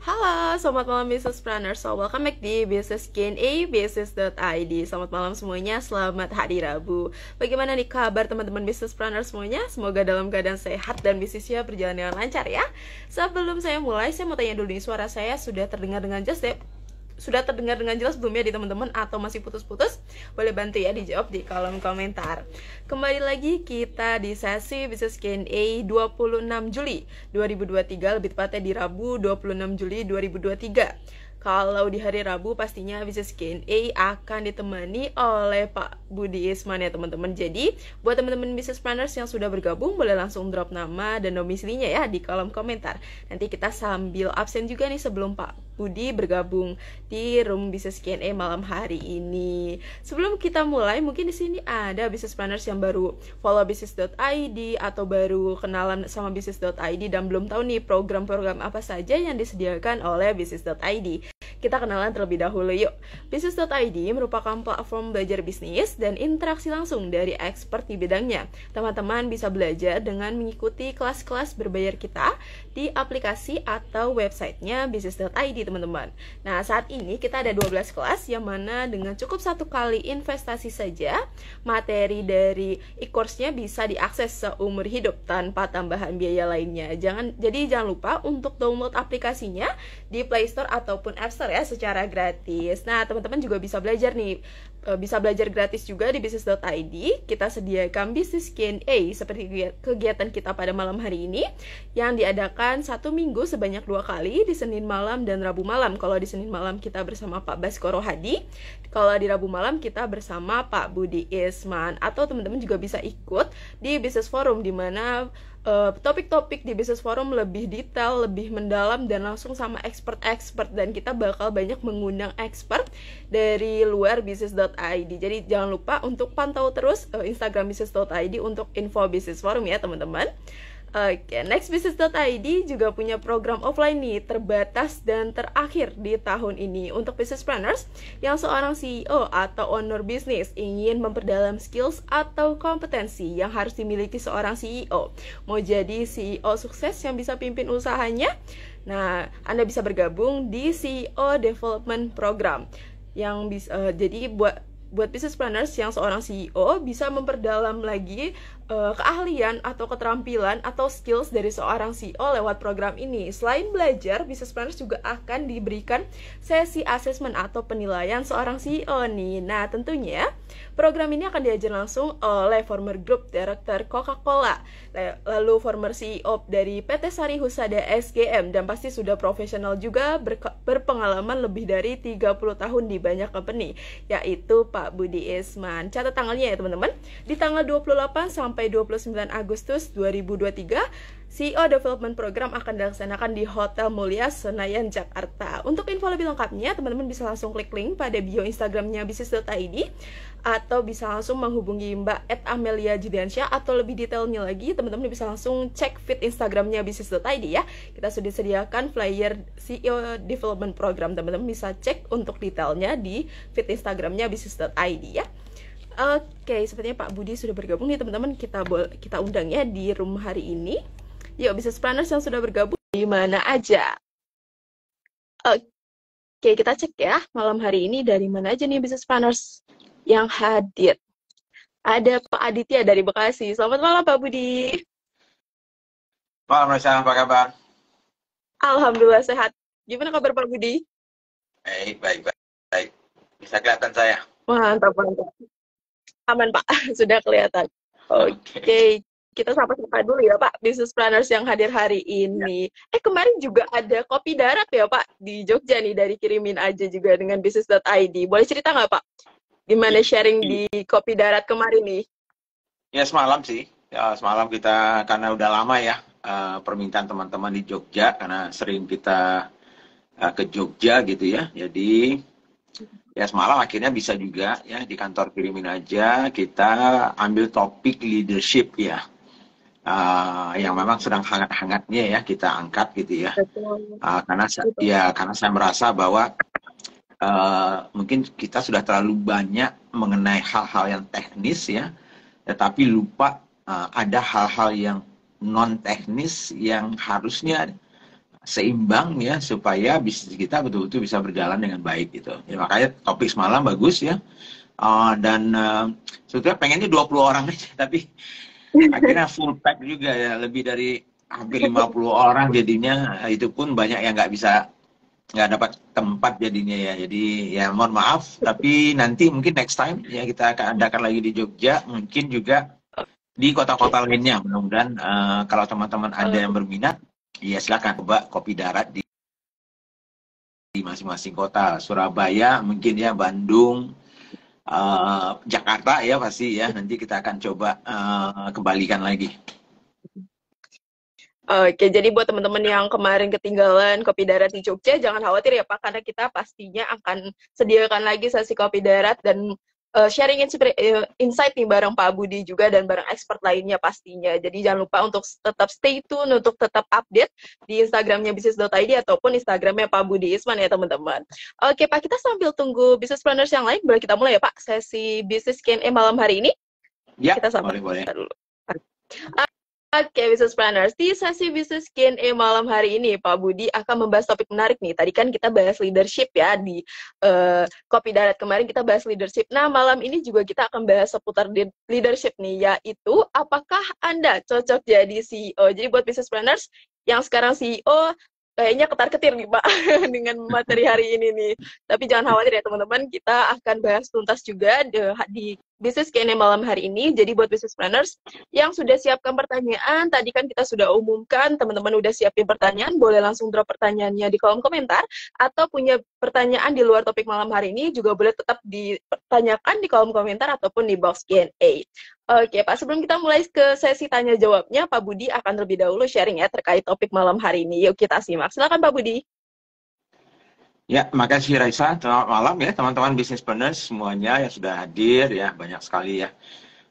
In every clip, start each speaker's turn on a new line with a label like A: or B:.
A: Halo, selamat malam Business Planner. So, welcome back di Business Q&A, business.id. Selamat malam semuanya, selamat hari Rabu. Bagaimana nih kabar teman-teman Business Planner semuanya? Semoga dalam keadaan sehat dan bisnisnya berjalan dengan lancar ya. Sebelum saya mulai, saya mau tanya dulu nih, suara saya sudah terdengar dengan jelas deh? Sudah terdengar dengan jelas belum ya di teman-teman, atau masih putus-putus? Boleh bantu ya dijawab di kolom komentar. Kembali lagi kita di sesi Business Q&A 26 Juli 2023, lebih tepatnya di Rabu 26 Juli 2023. Kalau di hari Rabu pastinya Business Q&A akan ditemani oleh Pak Budi Isman ya teman-teman. Jadi buat teman-teman business planners yang sudah bergabung, boleh langsung drop nama dan domisilinya ya di kolom komentar. Nanti kita sambil absen juga nih sebelum Pak Budi bergabung di room Business Q&A malam hari ini. Sebelum kita mulai, mungkin di sini ada business planners yang baru follow business.id atau baru kenalan sama business.id dan belum tahu nih program-program apa saja yang disediakan oleh business.id. Kita kenalan terlebih dahulu yuk. Business.id merupakan platform belajar bisnis dan interaksi langsung dari expert di bidangnya. Teman-teman bisa belajar dengan mengikuti kelas-kelas berbayar kita di aplikasi atau websitenya business.id teman-teman. Nah, saat ini kita ada 12 kelas yang mana dengan cukup satu kali investasi saja, materi dari e-course-nya bisa diakses seumur hidup tanpa tambahan biaya lainnya. Jadi jangan lupa untuk download aplikasinya di Play Store ataupun App Store ya secara gratis. Nah, teman-teman juga bisa belajar nih, bisa belajar gratis juga di business.id. Kita sediakan business Q&A seperti kegiatan kita pada malam hari ini yang diadakan satu minggu sebanyak 2 kali, di Senin malam dan Rabu malam. Kalau di Senin malam kita bersama Pak Baskoro Hadi, kalau di Rabu malam kita bersama Pak Budi Isman. Atau teman-teman juga bisa ikut di Business Forum, di mana topik-topik di Business Forum lebih detail, lebih mendalam, dan langsung sama expert-expert. Dan kita bakal banyak mengundang expert dari luar business.id. Jadi jangan lupa untuk pantau terus Instagram business.id untuk info Business Forum ya teman-teman. Oke, next business.id juga punya program offline nih, terbatas dan terakhir di tahun ini untuk business planners yang seorang CEO atau owner bisnis ingin memperdalam skills atau kompetensi yang harus dimiliki seorang CEO. Mau jadi CEO sukses yang bisa pimpin usahanya? Nah, Anda bisa bergabung di CEO Development Program yang bisa jadi buat business planners yang seorang CEO bisa memperdalam lagi keahlian atau keterampilan atau skills dari seorang CEO lewat program ini. Selain belajar, business planners juga akan diberikan sesi assessment atau penilaian seorang CEO nih. Nah, tentunya program ini akan diajar langsung oleh former Group Director Coca-Cola, lalu former CEO dari PT Sari Husada SGM, dan pasti sudah profesional juga, berpengalaman lebih dari 30 tahun di banyak company, yaitu Pak Budi Isman. Catat tanggalnya ya teman-teman, di tanggal 28 sampai 29 Agustus 2023, CEO Development Program akan dilaksanakan di Hotel Mulia Senayan, Jakarta. Untuk info lebih lengkapnya, teman-teman bisa langsung klik link pada bio Instagramnya business.id, atau bisa langsung menghubungi Mbak @Amelia Judiansyah, atau lebih detailnya lagi, teman-teman bisa langsung cek feed Instagramnya business.id ya. Kita sudah sediakan flyer CEO Development Program, teman-teman bisa cek untuk detailnya di feed Instagramnya business.id ya. Oke, sepertinya Pak Budi sudah bergabung nih teman-teman. Kita undang ya di room hari ini. Yuk, business planners yang sudah bergabung di mana aja? Oke, kita cek ya malam hari ini dari mana aja nih business planners yang hadir. Ada Pak Aditya dari Bekasi. Selamat malam Pak Budi.
B: Malam Raisa, apa kabar?
A: Alhamdulillah sehat. Gimana kabar Pak Budi?
B: Baik. Bisa kelihatan saya?
A: Mantap. Aman Pak, sudah kelihatan. Oke. Kita sapa-sapa dulu ya Pak, business planners yang hadir hari ini. Ya. Kemarin juga ada kopi darat ya Pak di Jogja nih, dari Kirimin Aja juga dengan business.id. Boleh cerita nggak Pak? Gimana sharing di kopi darat kemarin nih?
B: Ya semalam sih. Ya semalam kita, karena udah lama ya permintaan teman-teman di Jogja, karena sering kita ke Jogja gitu ya. Jadi ya semalam akhirnya bisa juga ya di kantor Kirimin Aja kita ambil topik leadership ya. Yang memang sedang hangat-hangatnya ya kita angkat gitu ya. Karena saya merasa bahwa mungkin kita sudah terlalu banyak mengenai hal-hal yang teknis ya, tetapi lupa ada hal-hal yang non teknis yang harusnya seimbang ya, supaya bisnis kita betul-betul bisa berjalan dengan baik gitu. Ya, makanya topik semalam bagus ya. Dan sebetulnya pengennya 20 orang aja, tapi akhirnya full pack juga ya, lebih dari hampir 50 orang jadinya. Itu pun banyak yang nggak dapat tempat jadinya ya. Jadi ya mohon maaf, tapi nanti mungkin next time ya kita akan adakan lagi di Jogja, mungkin juga di kota-kota lainnya. Mudah-mudahan kalau teman-teman ada yang berminat, ya silakan coba Kopi Darat di masing-masing kota. Surabaya mungkin ya, Bandung, Jakarta ya pasti ya. Nanti kita akan coba kembalikan lagi.
A: Oke, jadi buat teman-teman yang kemarin ketinggalan Kopi Darat di Jogja, jangan khawatir ya Pak, karena kita pastinya akan sediakan lagi sesi Kopi Darat dan sharing insight nih bareng Pak Budi juga dan bareng expert lainnya pastinya. Jadi jangan lupa untuk tetap stay tune, untuk tetap update di Instagramnya bisnis.id ataupun Instagramnya Pak Budi Isman ya teman-teman. Oke Pak, kita sambil tunggu business planners yang lain, boleh kita mulai ya Pak sesi bisnis Q&A malam hari ini?
B: Ya,
A: kita sambil
B: boleh.
A: dulu. Oke, Business Planners, di sesi bisnis Q&A malam hari ini, Pak Budi akan membahas topik menarik nih. Tadi kan kita bahas leadership ya, di Kopi Darat kemarin kita bahas leadership. Nah, malam ini juga kita akan bahas seputar leadership nih, yaitu apakah Anda cocok jadi CEO? Jadi buat Business Planners yang sekarang CEO, kayaknya ketar-ketir nih Pak dengan materi hari ini nih. Tapi jangan khawatir ya teman-teman, kita akan bahas tuntas juga di bisnis Q&A malam hari ini. Jadi buat business planners yang sudah siapkan pertanyaan, tadi kan kita sudah umumkan, teman-teman udah siapin pertanyaan, boleh langsung drop pertanyaannya di kolom komentar, atau punya pertanyaan di luar topik malam hari ini juga boleh tetap ditanyakan di kolom komentar ataupun di box Q&A. Oke Pak, sebelum kita mulai ke sesi tanya jawabnya, Pak Budi akan terlebih dahulu sharing ya terkait topik malam hari ini. Yuk kita simak. Silakan Pak Budi.
B: Ya, makasih Raisa. Selamat malam ya teman-teman business planners semuanya yang sudah hadir ya, banyak sekali ya.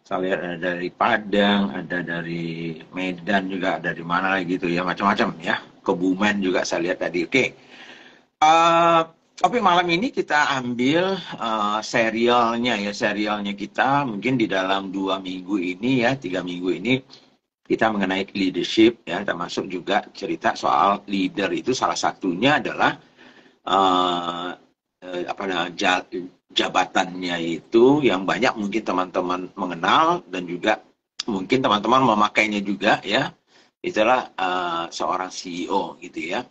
B: Saya lihat ada dari Padang, ada dari Medan juga, dari mana lagi gitu ya, macam-macam ya. Kebumen juga saya lihat tadi. Oke. Tapi malam ini kita ambil serialnya kita mungkin di dalam 2 minggu ini ya, 3 minggu ini kita mengenai leadership ya, termasuk juga cerita soal leader. Itu salah satunya adalah jabatannya itu yang banyak mungkin teman-teman mengenal dan juga mungkin teman-teman memakainya juga ya. Itulah seorang CEO gitu ya.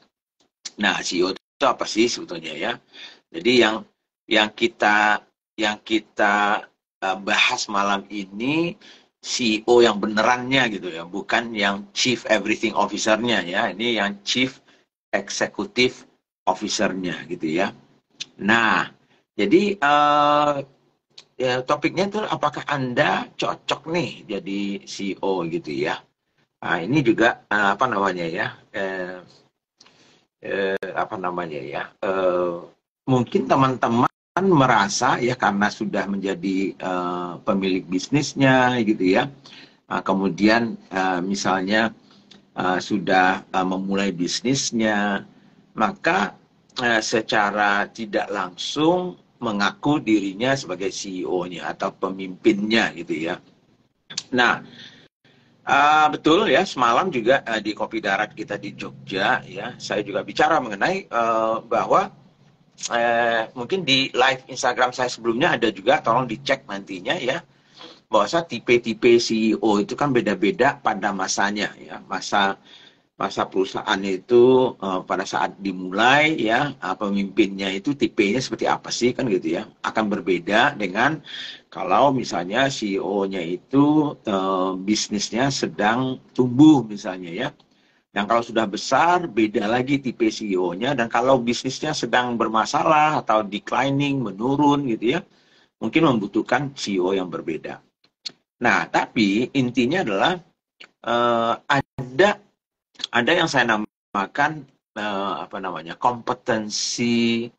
B: Nah, CEO itu apa sih sebetulnya ya? Jadi yang kita bahas malam ini CEO yang benerannya gitu ya, bukan yang Chief Everything Officer-nya ya. Ini yang Chief Executive Officer-nya gitu ya. Nah, jadi ya, topiknya itu apakah Anda cocok nih jadi CEO gitu ya. Nah, ini juga mungkin teman-teman merasa ya karena sudah menjadi pemilik bisnisnya gitu ya. Kemudian misalnya sudah memulai bisnisnya, maka secara tidak langsung mengaku dirinya sebagai CEO-nya atau pemimpinnya gitu ya. Nah, betul ya, semalam juga di Kopi Darat kita di Jogja ya, saya juga bicara mengenai bahwa mungkin di live Instagram saya sebelumnya ada juga, tolong dicek nantinya ya, bahwa tipe-tipe CEO itu kan beda-beda pada masanya ya, masa perusahaan itu pada saat dimulai ya, pemimpinnya itu tipenya seperti apa sih kan gitu ya, akan berbeda dengan kalau misalnya CEO-nya itu bisnisnya sedang tumbuh misalnya ya. Dan kalau sudah besar beda lagi tipe CEO-nya, dan kalau bisnisnya sedang bermasalah atau declining, menurun gitu ya, mungkin membutuhkan CEO yang berbeda. Nah, tapi intinya adalah ada yang saya namakan kompetensi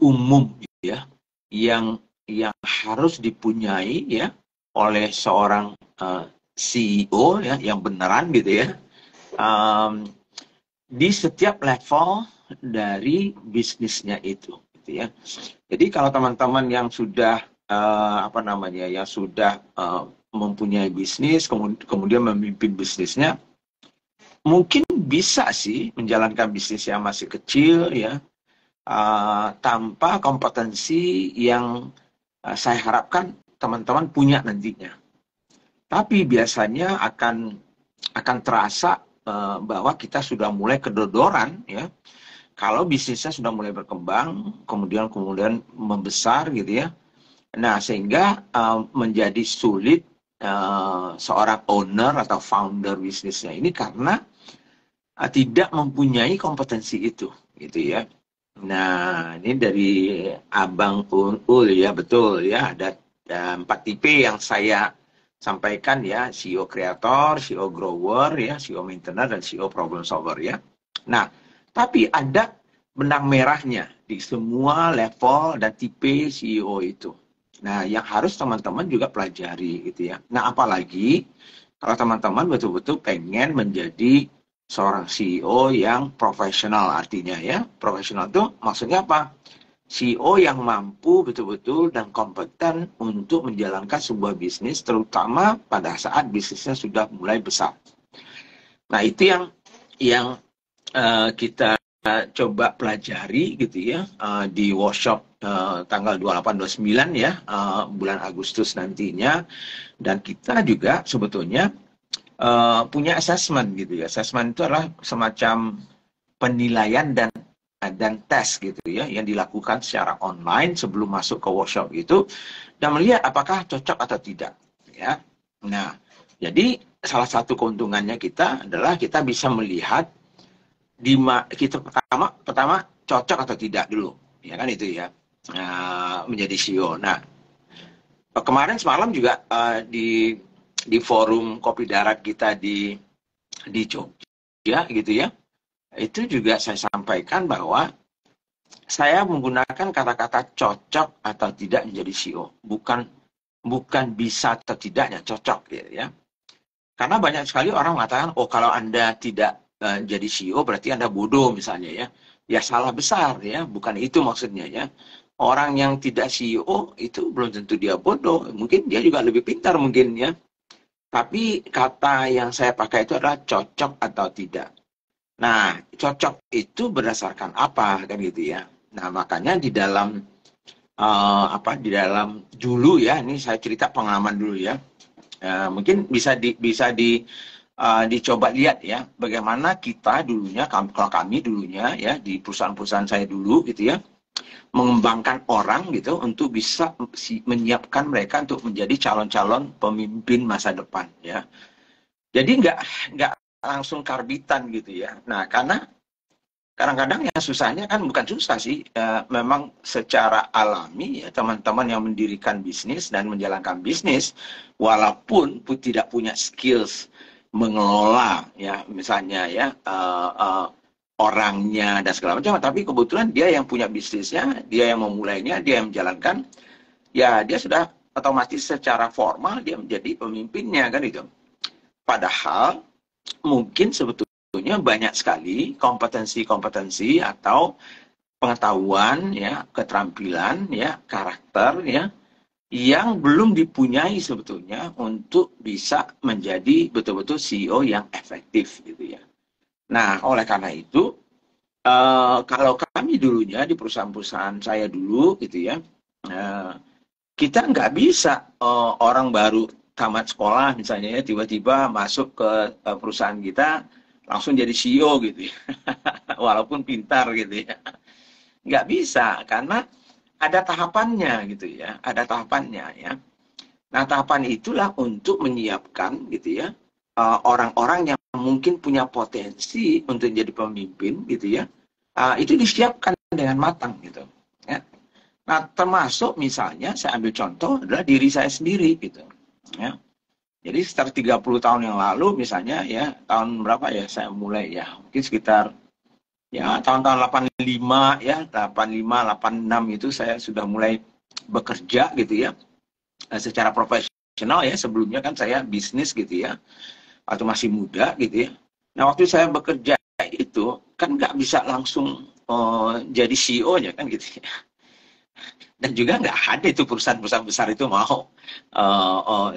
B: umum gitu ya, yang harus dipunyai ya oleh seorang CEO ya yang beneran gitu ya, di setiap level dari bisnisnya itu gitu ya. Jadi kalau teman-teman yang sudah mempunyai bisnis, kemudian memimpin bisnisnya, mungkin bisa sih menjalankan bisnis yang masih kecil ya, tanpa kompetensi yang saya harapkan teman-teman punya nantinya. Tapi biasanya akan terasa bahwa kita sudah mulai kedodoran ya, kalau bisnisnya sudah mulai berkembang, kemudian membesar gitu ya. Nah, sehingga menjadi sulit seorang owner atau founder bisnisnya ini karena tidak mempunyai kompetensi itu, gitu ya. Nah, ini dari Abang Ul ya, betul ya, ada 4 tipe yang saya sampaikan ya, CEO kreator, CEO grower ya, CEO maintainer, dan CEO problem solver ya. Nah, tapi ada benang merahnya di semua level dan tipe CEO itu. Nah, yang harus teman-teman juga pelajari gitu ya. Nah, apalagi kalau teman-teman betul-betul pengen menjadi seorang CEO yang profesional, artinya ya. Profesional itu maksudnya apa? CEO yang mampu betul-betul dan kompeten untuk menjalankan sebuah bisnis, terutama pada saat bisnisnya sudah mulai besar. Nah, itu yang kita coba pelajari gitu ya, di workshop tanggal 28-29 ya, bulan Agustus nantinya. Dan kita juga sebetulnya punya assessment gitu ya. Assessment itu adalah semacam penilaian dan tes gitu ya, yang dilakukan secara online sebelum masuk ke workshop itu, dan melihat apakah cocok atau tidak ya. Nah, jadi salah satu keuntungannya kita adalah kita bisa melihat kita pertama cocok atau tidak dulu ya kan, itu ya, menjadi CEO. Nah, kemarin semalam juga di forum Kopi Darat kita di Jogja gitu ya, itu juga saya sampaikan bahwa saya menggunakan kata-kata cocok atau tidak menjadi CEO, bukan bisa atau tidaknya, cocok gitu ya. Karena banyak sekali orang mengatakan, oh kalau Anda tidak jadi CEO berarti Anda bodoh misalnya ya. Ya salah besar ya, bukan itu maksudnya ya. Orang yang tidak CEO itu belum tentu dia bodoh, mungkin dia juga lebih pintar mungkin ya. Tapi kata yang saya pakai itu adalah cocok atau tidak. Nah, cocok itu berdasarkan apa kan gitu ya. Nah, makanya di dalam dulu ya, ini saya cerita pengalaman dulu ya. Mungkin bisa dicoba lihat ya, bagaimana kita dulunya, kalau kami dulunya ya di perusahaan-perusahaan saya dulu gitu ya, mengembangkan orang gitu untuk bisa menyiapkan mereka untuk menjadi calon-calon pemimpin masa depan ya. Jadi nggak langsung karbitan gitu ya. Nah, karena kadang-kadang yang susahnya kan bukan susah sih, memang secara alami ya, teman-teman yang mendirikan bisnis dan menjalankan bisnis, walaupun tidak punya skills mengelola ya, misalnya ya, orangnya dan segala macam, tapi kebetulan dia yang punya bisnisnya, dia yang memulainya, dia yang menjalankan, ya dia sudah otomatis secara formal dia menjadi pemimpinnya kan itu. Padahal mungkin sebetulnya banyak sekali kompetensi-kompetensi atau pengetahuan ya, keterampilan ya, karakter ya, yang belum dipunyai sebetulnya untuk bisa menjadi betul-betul CEO yang efektif gitu ya. Nah, oleh karena itu, kalau kami dulunya di perusahaan-perusahaan saya dulu gitu ya, kita nggak bisa orang baru tamat sekolah misalnya ya, tiba-tiba masuk ke perusahaan kita langsung jadi CEO gitu ya. Walaupun pintar gitu ya. Nggak bisa, karena ada tahapannya gitu ya, ada tahapannya ya. Nah, tahapan itulah untuk menyiapkan gitu ya, orang-orang yang mungkin punya potensi untuk jadi pemimpin gitu ya, itu disiapkan dengan matang gitu ya. Nah, termasuk misalnya saya ambil contoh adalah diri saya sendiri gitu ya. Jadi sekitar 30 tahun yang lalu misalnya ya, tahun berapa ya saya mulai ya, mungkin sekitar ya tahun-tahun 85 ya, 85, 86 itu saya sudah mulai bekerja gitu ya, secara profesional ya. Sebelumnya kan saya bisnis gitu ya, atau masih muda gitu ya. Nah, waktu saya bekerja itu kan nggak bisa langsung jadi CEO-nya kan gitu ya. Dan juga nggak ada itu perusahaan-perusahaan besar itu mau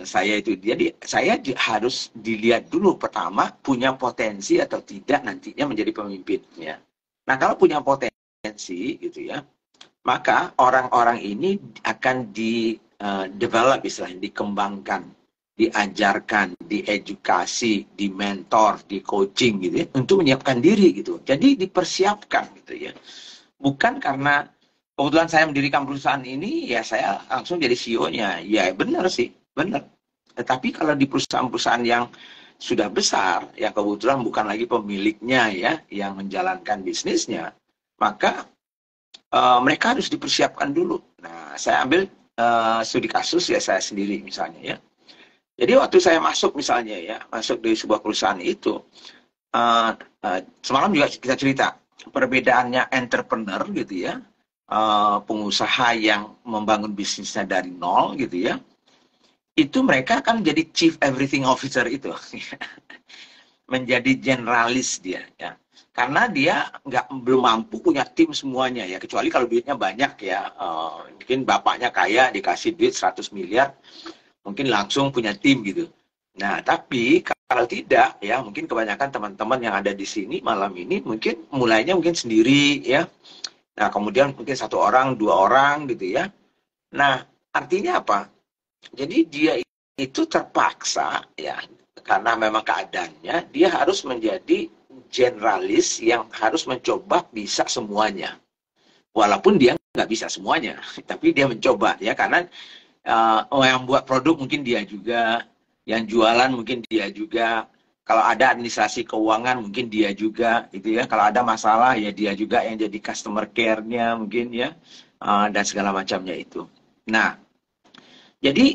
B: saya itu. Jadi saya harus dilihat dulu pertama punya potensi atau tidak nantinya menjadi pemimpin. Ya. Nah kalau punya potensi gitu ya, maka orang-orang ini akan develop istilahnya, dikembangkan, diajarkan, diedukasi, di mentor, di coaching gitu ya, untuk menyiapkan diri gitu. Jadi dipersiapkan gitu ya. Bukan karena kebetulan saya mendirikan perusahaan ini, ya saya langsung jadi CEO-nya. Ya benar sih, benar. Tetapi kalau di perusahaan-perusahaan yang sudah besar, yang kebetulan bukan lagi pemiliknya ya, yang menjalankan bisnisnya, maka mereka harus dipersiapkan dulu. Nah, saya ambil studi kasus ya saya sendiri misalnya ya. Jadi waktu saya masuk misalnya ya, masuk di sebuah perusahaan itu, semalam juga kita cerita, perbedaannya entrepreneur gitu ya, pengusaha yang membangun bisnisnya dari nol gitu ya, itu mereka kan jadi chief everything officer itu, menjadi generalis dia ya. Karena dia belum mampu punya tim semuanya ya, kecuali kalau duitnya banyak ya, mungkin bapaknya kaya dikasih duit 100 miliar, mungkin langsung punya tim gitu. Nah, tapi kalau tidak ya, mungkin kebanyakan teman-teman yang ada di sini malam ini mungkin mulainya mungkin sendiri ya. Nah, kemudian mungkin 1 orang, 2 orang gitu ya. Nah, artinya apa? Jadi dia itu terpaksa ya, karena memang keadaannya, dia harus menjadi generalis yang harus mencoba bisa semuanya. Walaupun dia nggak bisa semuanya, tapi dia mencoba ya, karena yang buat produk mungkin dia juga, yang jualan mungkin dia juga, kalau ada administrasi keuangan mungkin dia juga, gitu ya. Kalau ada masalah ya dia juga yang jadi customer care-nya mungkin ya, dan segala macamnya itu. Nah, jadi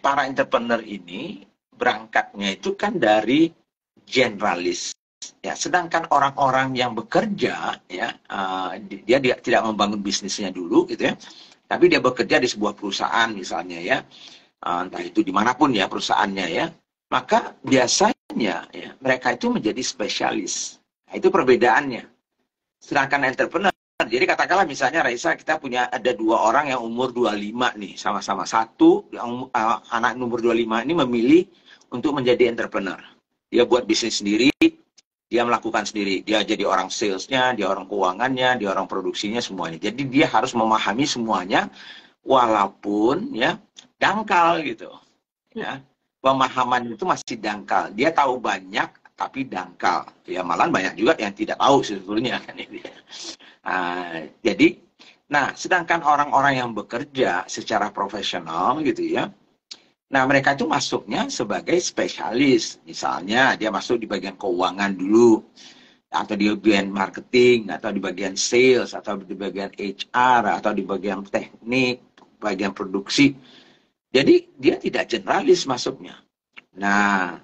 B: para entrepreneur ini berangkatnya itu kan dari generalis. Ya, sedangkan orang-orang yang bekerja ya, dia tidak membangun bisnisnya dulu gitu ya, tapi dia bekerja di sebuah perusahaan misalnya ya, entah itu dimanapun ya perusahaannya ya, maka biasanya ya mereka itu menjadi spesialis. Nah, itu perbedaannya. Sedangkan entrepreneur, jadi katakanlah misalnya Raisa, kita punya ada 2 orang yang umur 25 nih, sama-sama. Satu yang anak umur 25 ini memilih untuk menjadi entrepreneur. Dia buat bisnis sendiri, dia melakukan sendiri. Dia jadi orang salesnya, dia orang keuangannya, dia orang produksinya, semuanya. Jadi dia harus memahami semuanya, walaupun ya dangkal gitu. Ya, pemahaman itu masih dangkal. Dia tahu banyak, tapi dangkal. Ya malah banyak juga yang tidak tahu sebetulnya kan ini. Jadi, nah sedangkan orang-orang yang bekerja secara profesional gitu ya, nah mereka itu masuknya sebagai spesialis. Misalnya dia masuk di bagian keuangan dulu, atau di bagian marketing, atau di bagian sales, atau di bagian HR, atau di bagian teknik, bagian produksi. Jadi dia tidak generalis masuknya. Nah,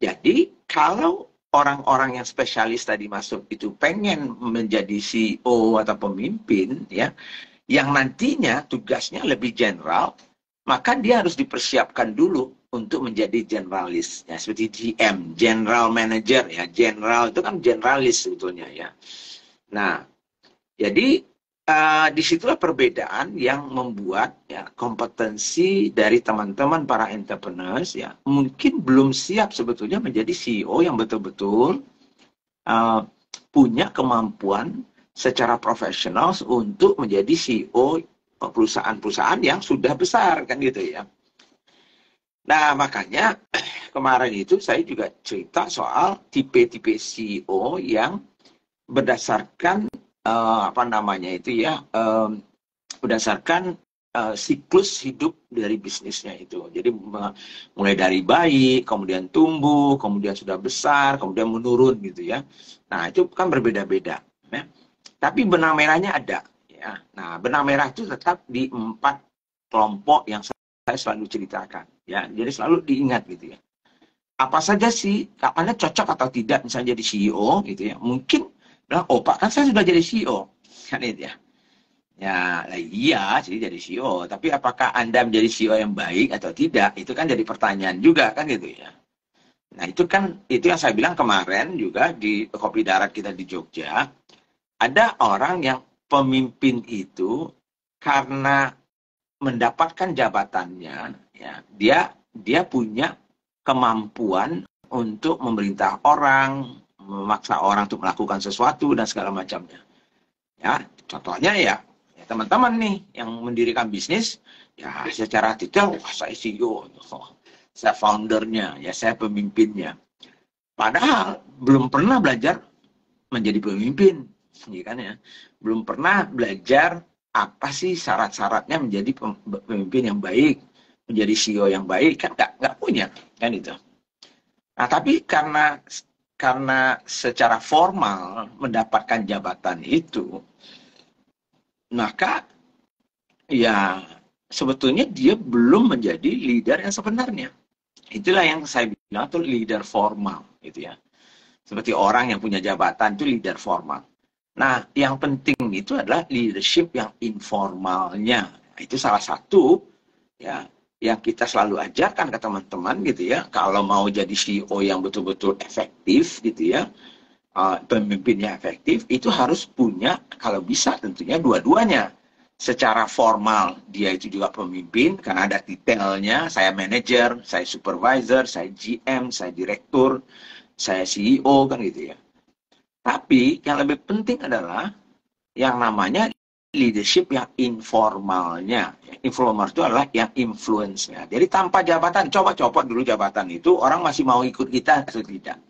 B: jadi kalau orang-orang yang spesialis tadi masuk itu pengen menjadi CEO atau pemimpin ya, yang nantinya tugasnya lebih general, maka dia harus dipersiapkan dulu untuk menjadi generalis. Ya, seperti GM, General Manager ya. General itu kan generalis sebetulnya ya. Nah, jadi disitulah perbedaan yang membuat ya, kompetensi dari teman-teman para entrepreneurs ya mungkin belum siap sebetulnya menjadi CEO yang betul-betul punya kemampuan secara profesional untuk menjadi CEO perusahaan-perusahaan yang sudah besar kan gitu ya. Nah makanya kemarin itu saya juga cerita soal tipe-tipe CEO yang berdasarkan berdasarkan siklus hidup dari bisnisnya itu. Jadi mulai dari bayi, kemudian tumbuh, kemudian sudah besar, kemudian menurun gitu ya. Nah itu kan berbeda-beda. Ya. Tapi benang merahnya ada. Ya. Nah benang merah itu tetap di 4 kelompok yang saya selalu ceritakan. Ya, jadi selalu diingat gitu ya. Apa saja sih, kapannya cocok atau tidak misalnya jadi CEO gitu ya. Mungkin oh Pak, kan saya sudah jadi CEO. Kan itu ya. Ya, iya sih jadi CEO. Tapi apakah Anda menjadi CEO yang baik atau tidak? Itu kan jadi pertanyaan juga kan gitu ya. Nah itu yang saya bilang kemarin juga di Kopi Darat kita di Jogja. Ada orang yang pemimpin itu karena mendapatkan jabatannya, ya, dia punya kemampuan untuk memerintah orang, memaksa orang untuk melakukan sesuatu dan segala macamnya. Ya, contohnya ya teman-teman nih yang mendirikan bisnis, ya secara detail, wah saya CEO, saya foundernya, ya saya pemimpinnya. Padahal belum pernah belajar menjadi pemimpin, ya kan ya. Belum pernah belajar apa sih syarat-syaratnya menjadi pemimpin yang baik, menjadi CEO yang baik, kan nggak punya, kan itu. Nah, tapi karena secara formal mendapatkan jabatan itu, maka ya sebetulnya dia belum menjadi leader yang sebenarnya. Itulah yang saya bilang itu leader formal, gitu ya. Seperti orang yang punya jabatan itu leader formal. Nah, yang penting itu adalah leadership yang informalnya. Nah, itu salah satu ya yang kita selalu ajarkan ke teman-teman gitu ya. Kalau mau jadi CEO yang betul-betul efektif gitu ya, pemimpinnya efektif, itu harus punya, kalau bisa tentunya dua-duanya. Secara formal dia itu juga pemimpin karena ada titelnya, saya manajer, saya supervisor, saya GM, saya direktur, saya CEO kan gitu ya. Tapi yang lebih penting adalah yang namanya leadership yang informalnya. Informal itu adalah yang influence-nya. Jadi tanpa jabatan, coba copot dulu jabatan itu, orang masih mau ikut kita atau tidak?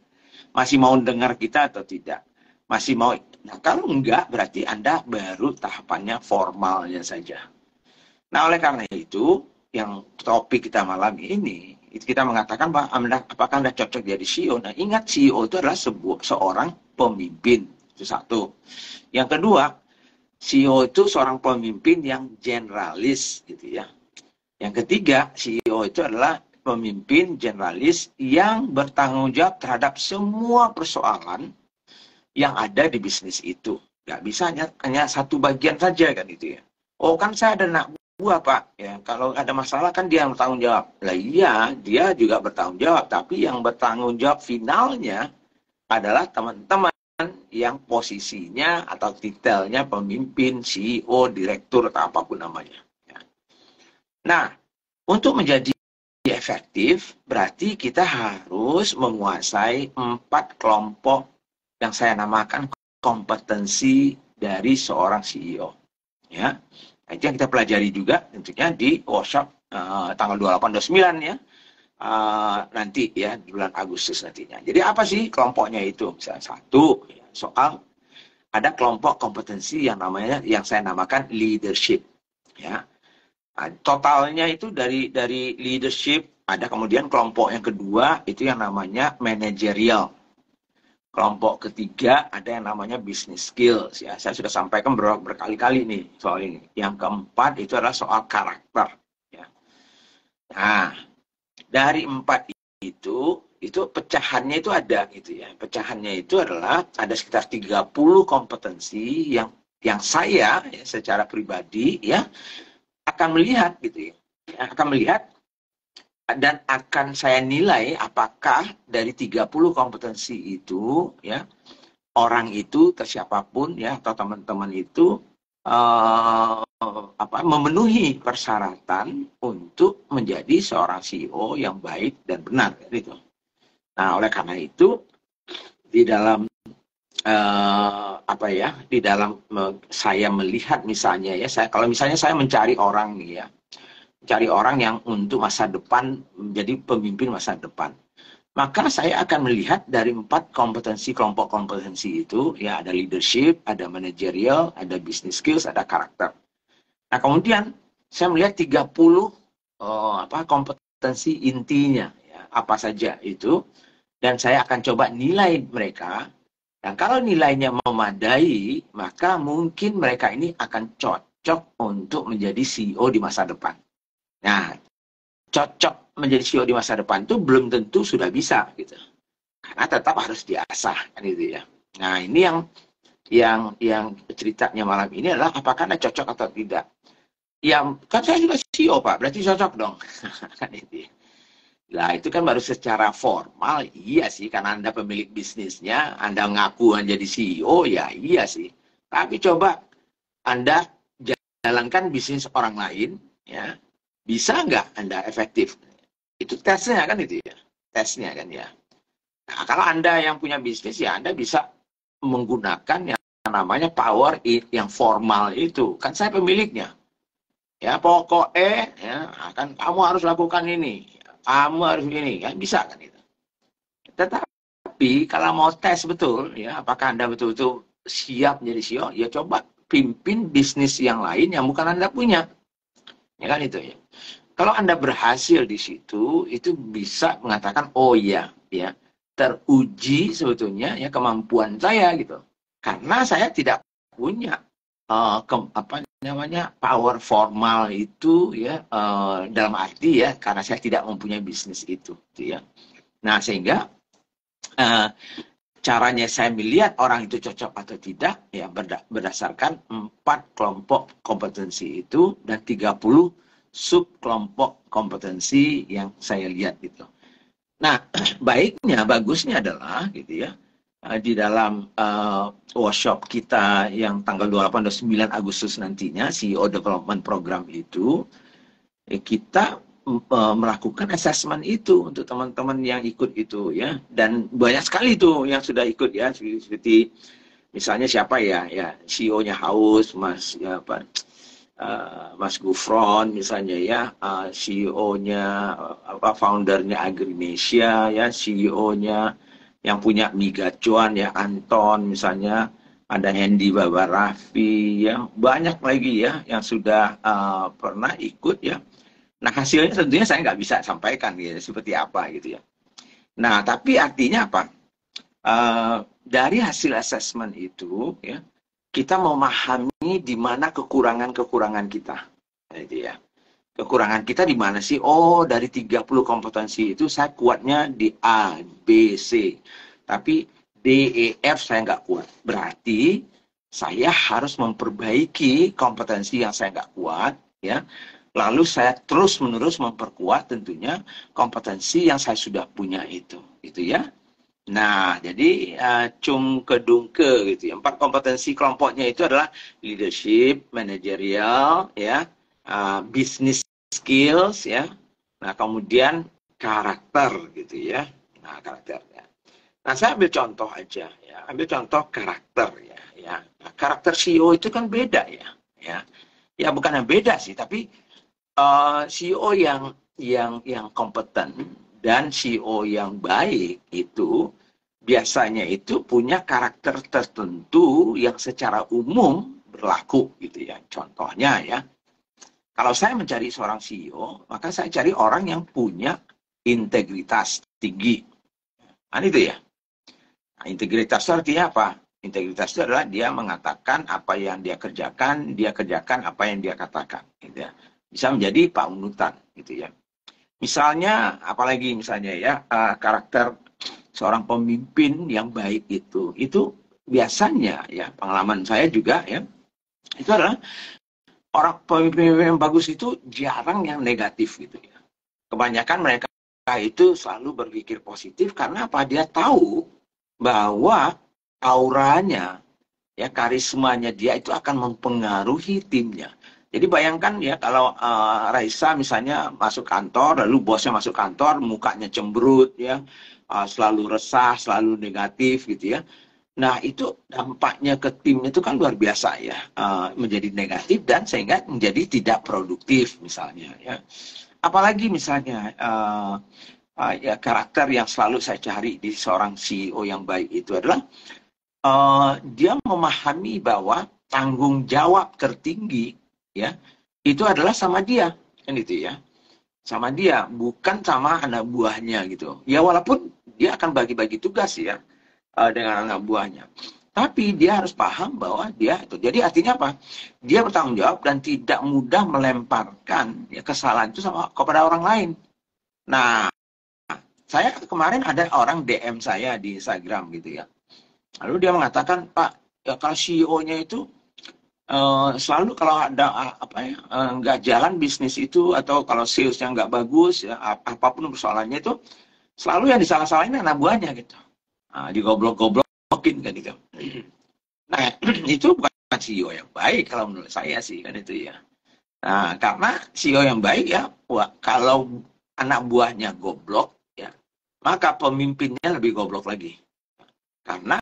B: Masih mau dengar kita atau tidak? Masih mau. Nah, kalau enggak, berarti Anda baru tahapannya formalnya saja. Nah, oleh karena itu, yang topik kita malam ini, itu kita mengatakan bahwa apakah Anda cocok jadi CEO? Nah, ingat CEO itu adalah seorang pemimpin. Itu satu. Yang kedua, CEO itu seorang pemimpin yang generalis, gitu ya. Yang ketiga, CEO itu adalah pemimpin generalis yang bertanggung jawab terhadap semua persoalan yang ada di bisnis itu. Nggak bisa hanya satu bagian saja kan itu ya. Oh kan saya ada anak buah Pak. Ya, kalau ada masalah kan dia yang bertanggung jawab. Lah iya, dia juga bertanggung jawab. Tapi yang bertanggung jawab finalnya adalah teman-teman yang posisinya atau titelnya pemimpin, CEO, direktur, atau apapun namanya. Ya. Nah, untuk menjadi efektif, berarti kita harus menguasai 4 kelompok yang saya namakan kompetensi dari seorang CEO. Ya, nah, itu yang kita pelajari juga tentunya di workshop tanggal 28-29 ya. Nanti ya di bulan Agustus nantinya. Jadi apa sih kelompoknya itu? Misalnya satu ya, soal ada kelompok kompetensi yang namanya yang saya namakan leadership. Ya, nah, totalnya itu dari leadership ada kemudian kelompok yang kedua itu yang namanya managerial. Kelompok ketiga ada yang namanya business skills ya. Saya sudah sampaikan berkali-kali nih soal ini. Yang keempat itu adalah soal karakter. Ya. Nah, dari 4 itu pecahannya itu ada gitu ya. Pecahannya itu adalah ada sekitar 30 kompetensi yang saya ya, secara pribadi ya akan melihat gitu ya. Akan melihat dan akan saya nilai apakah dari 30 kompetensi itu ya orang itu atau siapapun ya atau teman-teman itu memenuhi persyaratan untuk menjadi seorang CEO yang baik dan benar gitu. Nah, oleh karena itu di dalam di dalam saya melihat misalnya ya kalau misalnya saya mencari orang nih ya, cari orang yang untuk masa depan menjadi pemimpin masa depan. Maka saya akan melihat dari 4 kompetensi, kelompok kompetensi itu, ya ada leadership, ada managerial, ada business skills, ada karakter. Nah kemudian saya melihat 30 kompetensi intinya, ya, apa saja itu, dan saya akan coba nilai mereka. Dan kalau nilainya memadai, maka mungkin mereka ini akan cocok untuk menjadi CEO di masa depan. Nah, cocok menjadi CEO di masa depan itu belum tentu sudah bisa gitu. Karena tetap harus diasah kan gitu ya. Nah, ini yang ceritanya malam ini adalah apakah Anda cocok atau tidak. Ya, kan saya juga CEO, Pak. Berarti cocok dong. Kan itu. Nah, itu kan baru secara formal, iya sih, karena Anda pemilik bisnisnya, Anda ngaku menjadi CEO, ya iya sih. Tapi coba Anda menjalankan bisnis orang lain, ya, bisa nggak Anda efektif? Itu tesnya kan itu ya, tesnya kan ya. Nah, kalau Anda yang punya bisnis ya Anda bisa menggunakan yang namanya power yang formal itu. Kan saya pemiliknya. Ya pokoknya ya kan kamu harus lakukan ini, kamu harus ini, kan bisa kan itu. Tetapi kalau mau tes betul ya apakah Anda betul-betul siap menjadi CEO, ya coba pimpin bisnis yang lain yang bukan Anda punya. Ya kan itu ya. Kalau Anda berhasil di situ, itu bisa mengatakan, oh iya, ya, teruji sebetulnya ya kemampuan saya gitu. Karena saya tidak punya apa namanya power formal itu ya dalam arti ya karena saya tidak mempunyai bisnis itu, gitu ya. Nah sehingga caranya saya melihat orang itu cocok atau tidak ya berdasarkan 4 kelompok kompetensi itu dan 30 sub kelompok kompetensi yang saya lihat gitu. Nah, bagusnya adalah gitu ya, di dalam workshop kita yang tanggal 28 dan 9 Agustus nantinya, CEO Development Program itu, kita melakukan assessment itu untuk teman-teman yang ikut itu ya. Dan banyak sekali itu yang sudah ikut ya, seperti misalnya siapa ya, CEO-nya Haus, Mas ya, apa, Mas Gufron misalnya ya, CEO-nya foundernya Agrinesia ya, CEO-nya yang punya Migacuan ya, Anton misalnya, ada Hendy Baba Raffi ya, banyak lagi ya yang sudah pernah ikut ya. Nah hasilnya tentunya saya nggak bisa sampaikan ya seperti apa gitu ya. Nah tapi artinya apa? Dari hasil assessment itu ya, kita memahami di mana kekurangan-kekurangan kita. Gitu ya. Kekurangan kita di mana sih? Oh, dari 30 kompetensi itu saya kuatnya di A, B, C. Tapi D, E, F saya nggak kuat. Berarti saya harus memperbaiki kompetensi yang saya nggak kuat. Ya. Lalu saya terus-menerus memperkuat tentunya kompetensi yang saya sudah punya itu. Gitu ya. Nah, jadi cum kedungke gitu ya. 4 kompetensi kelompoknya itu adalah leadership, managerial, ya, business skills, ya. Nah, kemudian karakter gitu ya. Nah, karakternya. Nah, saya ambil contoh aja ya. Ambil contoh karakter ya. Nah, karakter CEO itu kan beda ya. Ya bukan yang beda sih, tapi CEO yang kompeten dan CEO yang baik itu biasanya itu punya karakter tertentu yang secara umum berlaku gitu ya. Contohnya ya, kalau saya mencari seorang CEO, maka saya cari orang yang punya integritas tinggi. Kan itu ya. Nah, integritas itu artinya apa? Integritas itu adalah dia mengatakan apa yang dia kerjakan apa yang dia katakan. Gitu ya. Bisa menjadi panutan gitu ya. Misalnya, apalagi misalnya ya, karakter seorang pemimpin yang baik itu biasanya ya, pengalaman saya juga ya, itu adalah orang pemimpin yang bagus itu jarang yang negatif gitu ya. Kebanyakan mereka itu selalu berpikir positif karena apa? Dia tahu bahwa auranya, ya karismanya dia itu akan mempengaruhi timnya. Jadi bayangkan ya kalau Raisa misalnya masuk kantor, lalu bosnya masuk kantor, mukanya cemberut ya, selalu resah, selalu negatif gitu ya. Nah itu dampaknya ke tim itu kan luar biasa ya, menjadi negatif dan sehingga menjadi tidak produktif misalnya ya. Apalagi misalnya ya karakter yang selalu saya cari di seorang CEO yang baik itu adalah dia memahami bahwa tanggung jawab tertinggi ya itu adalah sama dia kan itu ya, sama dia bukan sama anak buahnya gitu ya, walaupun dia akan bagi-bagi tugas ya dengan anak buahnya, tapi dia harus paham bahwa dia itu, jadi artinya apa, dia bertanggung jawab dan tidak mudah melemparkan ya kesalahan itu sama kepada orang lain. Nah saya kemarin ada orang DM saya di Instagram gitu ya, lalu dia mengatakan, Pak ya kalau CEO-nya itu selalu kalau ada nggak jalan bisnis itu atau kalau salesnya nggak bagus ya, apapun persoalannya itu selalu yang disalah-salahin anak buahnya gitu, digoblok-goblokin kan gitu. Nah itu bukan CEO yang baik kalau menurut saya sih kan itu ya. Nah, karena CEO yang baik ya, kalau anak buahnya goblok ya, maka pemimpinnya lebih goblok lagi. Karena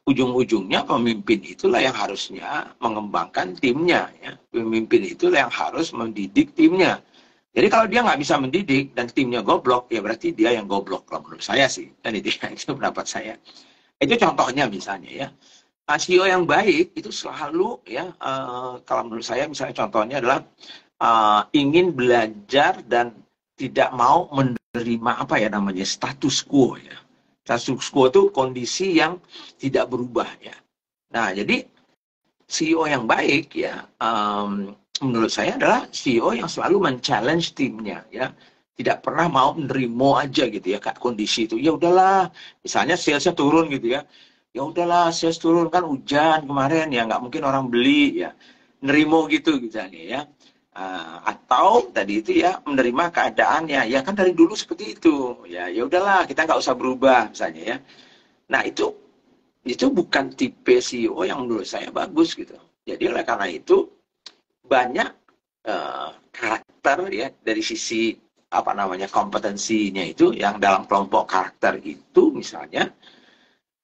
B: ujung-ujungnya pemimpin itulah yang harusnya mengembangkan timnya ya. Pemimpin itulah yang harus mendidik timnya. Jadi kalau dia nggak bisa mendidik dan timnya goblok, ya berarti dia yang goblok kalau menurut saya sih. Dan itu pendapat saya. Itu contohnya misalnya ya. CEO yang baik itu selalu ya, kalau menurut saya misalnya contohnya adalah ingin belajar dan tidak mau menerima apa ya namanya status quo ya. Status quo itu kondisi yang tidak berubah ya. Nah jadi CEO yang baik ya, menurut saya adalah CEO yang selalu men-challenge timnya ya. Tidak pernah mau menerima aja gitu ya kak kondisi itu. Ya udahlah, misalnya salesnya turun gitu ya. Ya udahlah, sales turun kan hujan kemarin ya nggak mungkin orang beli ya. Nerimo gitu misalnya ya. Atau tadi itu ya menerima keadaannya ya kan dari dulu seperti itu ya ya udahlah kita nggak usah berubah misalnya ya. Nah itu bukan tipe CEO yang menurut saya bagus gitu. Jadi oleh karena itu banyak karakter ya dari sisi apa namanya kompetensinya itu yang dalam kelompok karakter itu misalnya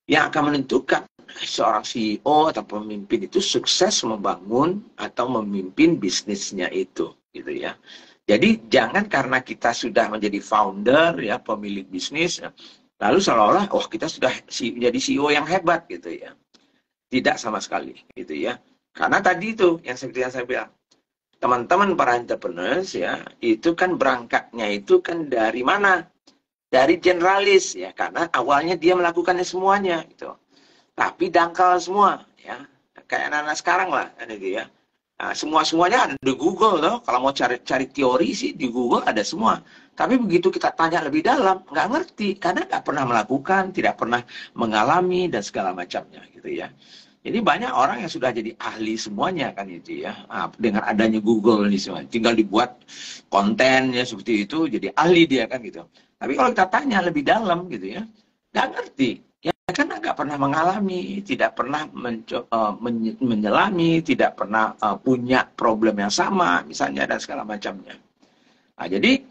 B: yang akan menentukan seorang CEO atau pemimpin itu sukses membangun atau memimpin bisnisnya itu gitu ya. Jadi jangan karena kita sudah menjadi founder ya pemilik bisnis lalu seolah-olah oh kita sudah menjadi CEO yang hebat gitu ya. Tidak sama sekali gitu ya. Karena tadi itu yang seperti yang saya bilang teman-teman para entrepreneurs ya itu kan berangkatnya itu kan dari mana? Dari generalis ya karena awalnya dia melakukannya semuanya gitu. Tapi dangkal semua ya. Kayak anak-anak sekarang lah kan itu ya. Nah, semuanya ada di Google loh. Kalau mau cari teori sih di Google ada semua. Tapi begitu kita tanya lebih dalam, nggak ngerti karena nggak pernah melakukan, tidak pernah mengalami dan segala macamnya gitu ya. Jadi banyak orang yang sudah jadi ahli semuanya kan itu ya. Nah, dengan adanya Google ini semua, tinggal dibuat kontennya seperti itu, jadi ahli dia kan gitu. Tapi kalau kita tanya lebih dalam gitu ya, nggak ngerti. Ya kan nggak pernah mengalami, tidak pernah menyelami, tidak pernah punya problem yang sama misalnya dan segala macamnya. Nah, jadi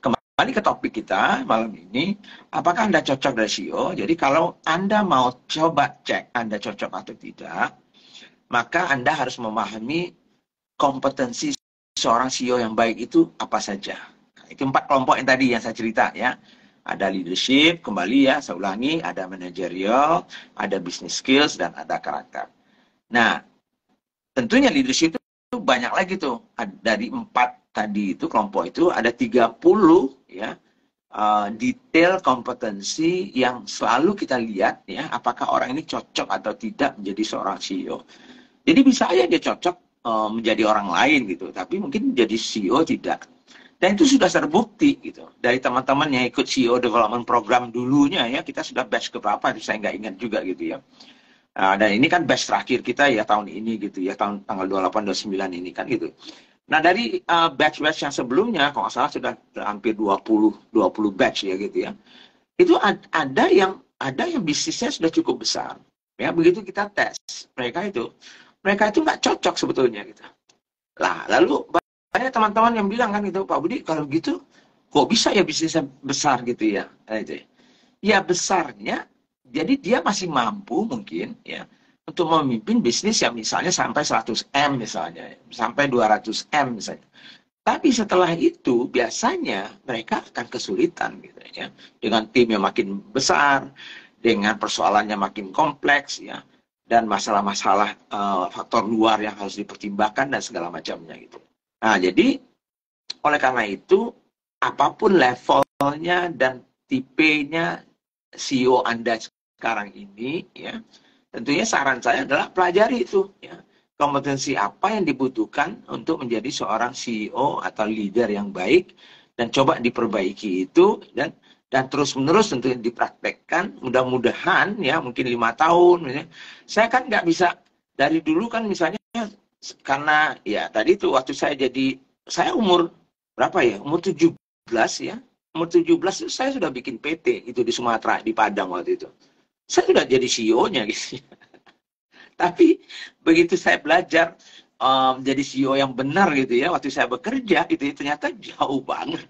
B: kembali ke topik kita malam ini, apakah Anda cocok dari CEO? Jadi kalau Anda mau coba cek Anda cocok atau tidak, maka Anda harus memahami kompetensi seorang CEO yang baik itu apa saja. Nah, itu 4 kelompok yang tadi yang saya cerita ya. Ada leadership, kembali ya, saya ulangi, ada managerial, ada business skills, dan ada karakter. Nah, tentunya leadership itu banyak lagi tuh. Dari 4 tadi itu, kelompok itu, ada 30 ya, detail kompetensi yang selalu kita lihat ya, apakah orang ini cocok atau tidak menjadi seorang CEO. Jadi bisa aja dia cocok menjadi orang lain gitu, tapi mungkin jadi CEO tidak. Dan itu sudah terbukti gitu. Dari teman-teman yang ikut CEO Development Program dulunya ya, kita sudah batch ke berapa, saya nggak ingat juga gitu ya. Dan ini kan batch terakhir kita ya tahun ini gitu ya, tanggal 28-29 ini kan gitu. Nah dari batch-batch yang sebelumnya, kalau nggak salah sudah hampir 20 batch ya gitu ya. Itu ada yang bisnisnya sudah cukup besar. Ya begitu kita tes mereka itu nggak cocok sebetulnya gitu. Lah lalu banyak teman-teman yang bilang kan gitu, Pak Budi kalau gitu kok bisa ya bisnisnya besar gitu ya? Ya besarnya, jadi dia masih mampu mungkin ya untuk memimpin bisnis yang misalnya sampai 100 M misalnya, sampai 200 M misalnya. Tapi setelah itu biasanya mereka akan kesulitan gitu ya, dengan tim yang makin besar, dengan persoalannya makin kompleks ya, dan masalah-masalah faktor luar yang harus dipertimbangkan dan segala macamnya gitu. Nah, jadi oleh karena itu apapun levelnya dan tipenya CEO Anda sekarang ini ya, tentunya saran saya adalah pelajari itu ya. Kompetensi apa yang dibutuhkan untuk menjadi seorang CEO atau leader yang baik dan coba diperbaiki itu dan terus-menerus tentunya dipraktekkan. Mudah-mudahan ya mungkin 5 tahun misalnya. Saya kan nggak bisa dari dulu kan misalnya karena ya tadi itu waktu saya umur berapa ya? Umur 17 ya. Umur 17 itu saya sudah bikin PT itu di Sumatera, di Padang waktu itu. Saya sudah jadi CEO-nya gitu. Tapi begitu saya belajar jadi CEO yang benar gitu ya, waktu saya bekerja itu ya, ternyata jauh banget.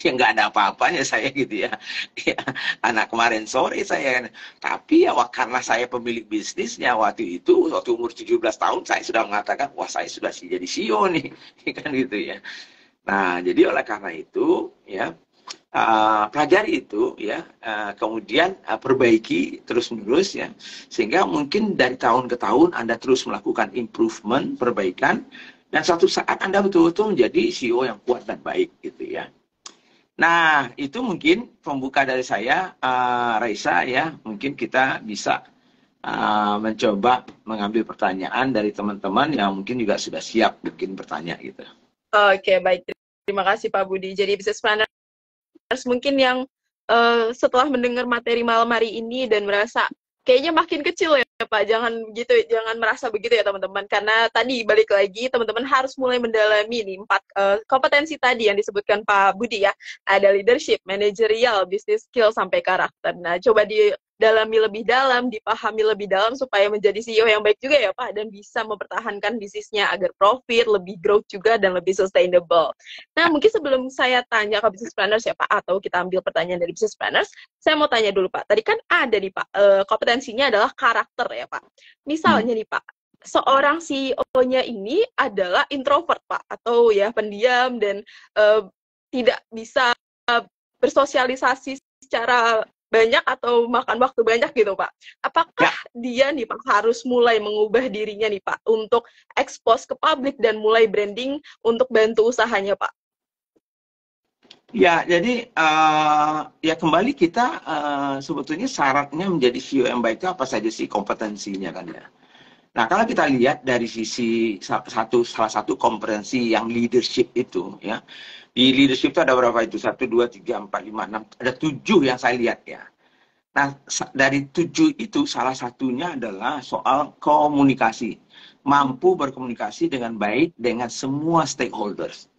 B: Ya nggak ada apa-apanya saya gitu ya. Ya, anak kemarin sore saya. Tapi ya karena saya pemilik bisnisnya waktu itu, waktu umur 17 tahun saya sudah mengatakan, wah saya sudah jadi CEO nih. Kan gitu ya. Nah, jadi oleh karena itu ya pelajari itu ya, kemudian perbaiki terus-menerus ya, sehingga mungkin dari tahun ke tahun Anda terus melakukan improvement, perbaikan, dan suatu saat Anda betul-betul menjadi CEO yang kuat dan baik gitu ya. Nah, itu mungkin pembuka dari saya, Raisa ya, mungkin kita bisa mencoba mengambil pertanyaan dari teman-teman yang mungkin juga sudah siap mungkin bertanya gitu.
A: Oke, baik. Terima kasih Pak Budi. Jadi business planner mungkin yang setelah mendengar materi malam hari ini dan merasa kayaknya makin kecil ya Pak, jangan gitu, jangan merasa begitu ya teman-teman, karena tadi balik lagi teman-teman harus mulai mendalami nih 4 kompetensi tadi yang disebutkan Pak Budi ya, ada leadership, managerial, business skill, sampai karakter. Nah, coba didalami lebih dalam, dipahami lebih dalam supaya menjadi CEO yang baik juga ya Pak, dan bisa mempertahankan bisnisnya agar profit, lebih growth juga, dan lebih sustainable. Nah, mungkin sebelum saya tanya ke business planners ya Pak, atau kita ambil pertanyaan dari business planners, saya mau tanya dulu Pak. Tadi kan ada nih Pak, kompetensinya adalah karakter ya Pak. Misalnya nih Pak, seorang CEO-nya ini adalah introvert Pak, atau ya pendiam dan tidak bisa bersosialisasi secara banyak atau makan waktu banyak gitu Pak. Apakah dia nih Pak harus mulai mengubah dirinya nih Pak untuk expose ke publik dan mulai branding untuk bantu usahanya Pak?
B: Ya, jadi ya kembali kita sebetulnya syaratnya menjadi CEO yang baik itu apa saja sih kompetensinya kan ya. Nah, kalau kita lihat dari sisi salah satu kompetensi yang leadership itu ya. Di leadership itu ada berapa itu? 1, 2, 3, 4, 5, 6. Ada 7 yang saya lihat ya. Nah, dari 7 itu salah satunya adalah soal komunikasi. Mampu berkomunikasi dengan baik dengan semua stakeholders.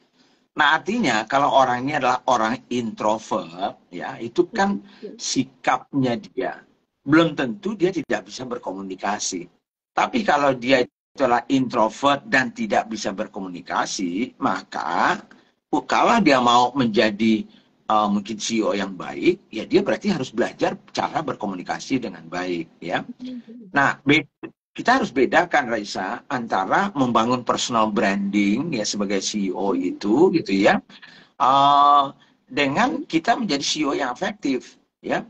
B: Nah, artinya kalau orang ini adalah orang introvert, ya, itu kan sikapnya dia. Belum tentu dia tidak bisa berkomunikasi. Tapi kalau dia adalah introvert dan tidak bisa berkomunikasi, maka kalau dia mau menjadi mungkin CEO yang baik, ya dia berarti harus belajar cara berkomunikasi dengan baik, ya. Nah, kita harus bedakan Raisa antara membangun personal branding ya sebagai CEO itu gitu ya, dengan kita menjadi CEO yang efektif ya.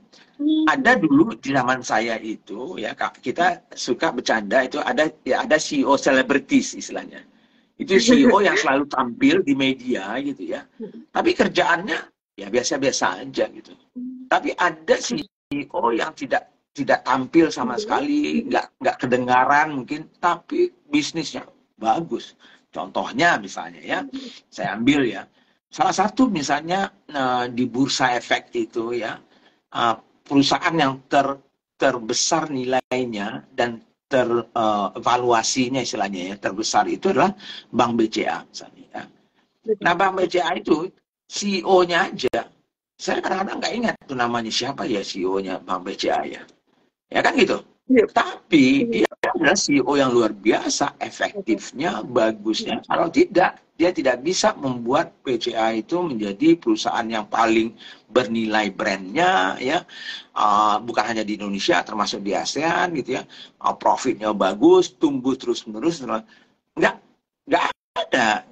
B: Ada dulu di zaman saya itu ya, kita suka bercanda itu ada CEO celebrities istilahnya. Itu CEO yang selalu tampil di media gitu ya. Tapi kerjaannya ya biasa-biasa aja gitu. Tapi ada CEO yang tidak tampil sama sekali, nggak kedengaran mungkin, tapi bisnisnya bagus. Contohnya misalnya ya, saya ambil ya, salah satu misalnya di Bursa Efek itu ya, perusahaan yang terbesar nilainya dan terevaluasinya istilahnya ya, terbesar itu adalah Bank BCA misalnya ya. Nah, Bank BCA itu CEO-nya aja, saya kadang-kadang nggak ingat tuh namanya siapa ya CEO-nya Bank BCA ya. Ya kan gitu. Tapi dia adalah CEO yang luar biasa, efektifnya, bagusnya. Kalau tidak, dia tidak bisa membuat BCA itu menjadi perusahaan yang paling bernilai brandnya, ya, bukan hanya di Indonesia, termasuk di ASEAN gitu ya. Profitnya bagus, tumbuh terus-menerus. Nggak ada.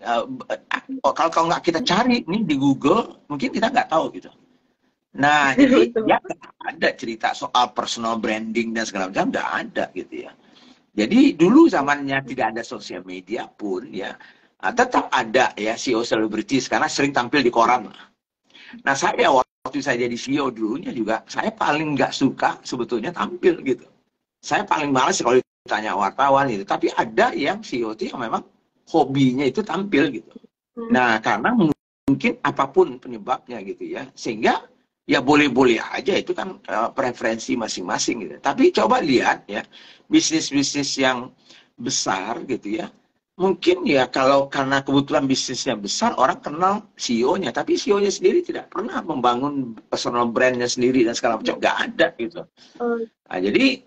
B: Kalau nggak kita cari nih di Google, mungkin kita nggak tahu gitu. Nah, jadi ya ada cerita soal personal branding dan segala macam, nggak ada gitu ya. Jadi dulu zamannya tidak ada sosial media pun ya, tetap ada ya CEO celebrities karena sering tampil di koran. Nah, saya waktu saya jadi CEO dulunya juga, saya paling nggak suka sebetulnya tampil gitu. Saya paling malas kalau ditanya wartawan gitu. Tapi ada yang CEO itu yang memang hobinya itu tampil gitu. Nah, karena mungkin apapun penyebabnya gitu ya, sehingga ya boleh-boleh aja, itu kan preferensi masing-masing gitu. Tapi coba lihat ya, bisnis-bisnis yang besar gitu ya, Mungkin ya kalau karena kebetulan bisnisnya besar, orang kenal CEO-nya, tapi CEO-nya sendiri tidak pernah membangun personal brand-nya sendiri dan segala macam, nggak ada gitu.
A: Oh,
B: Nah, jadi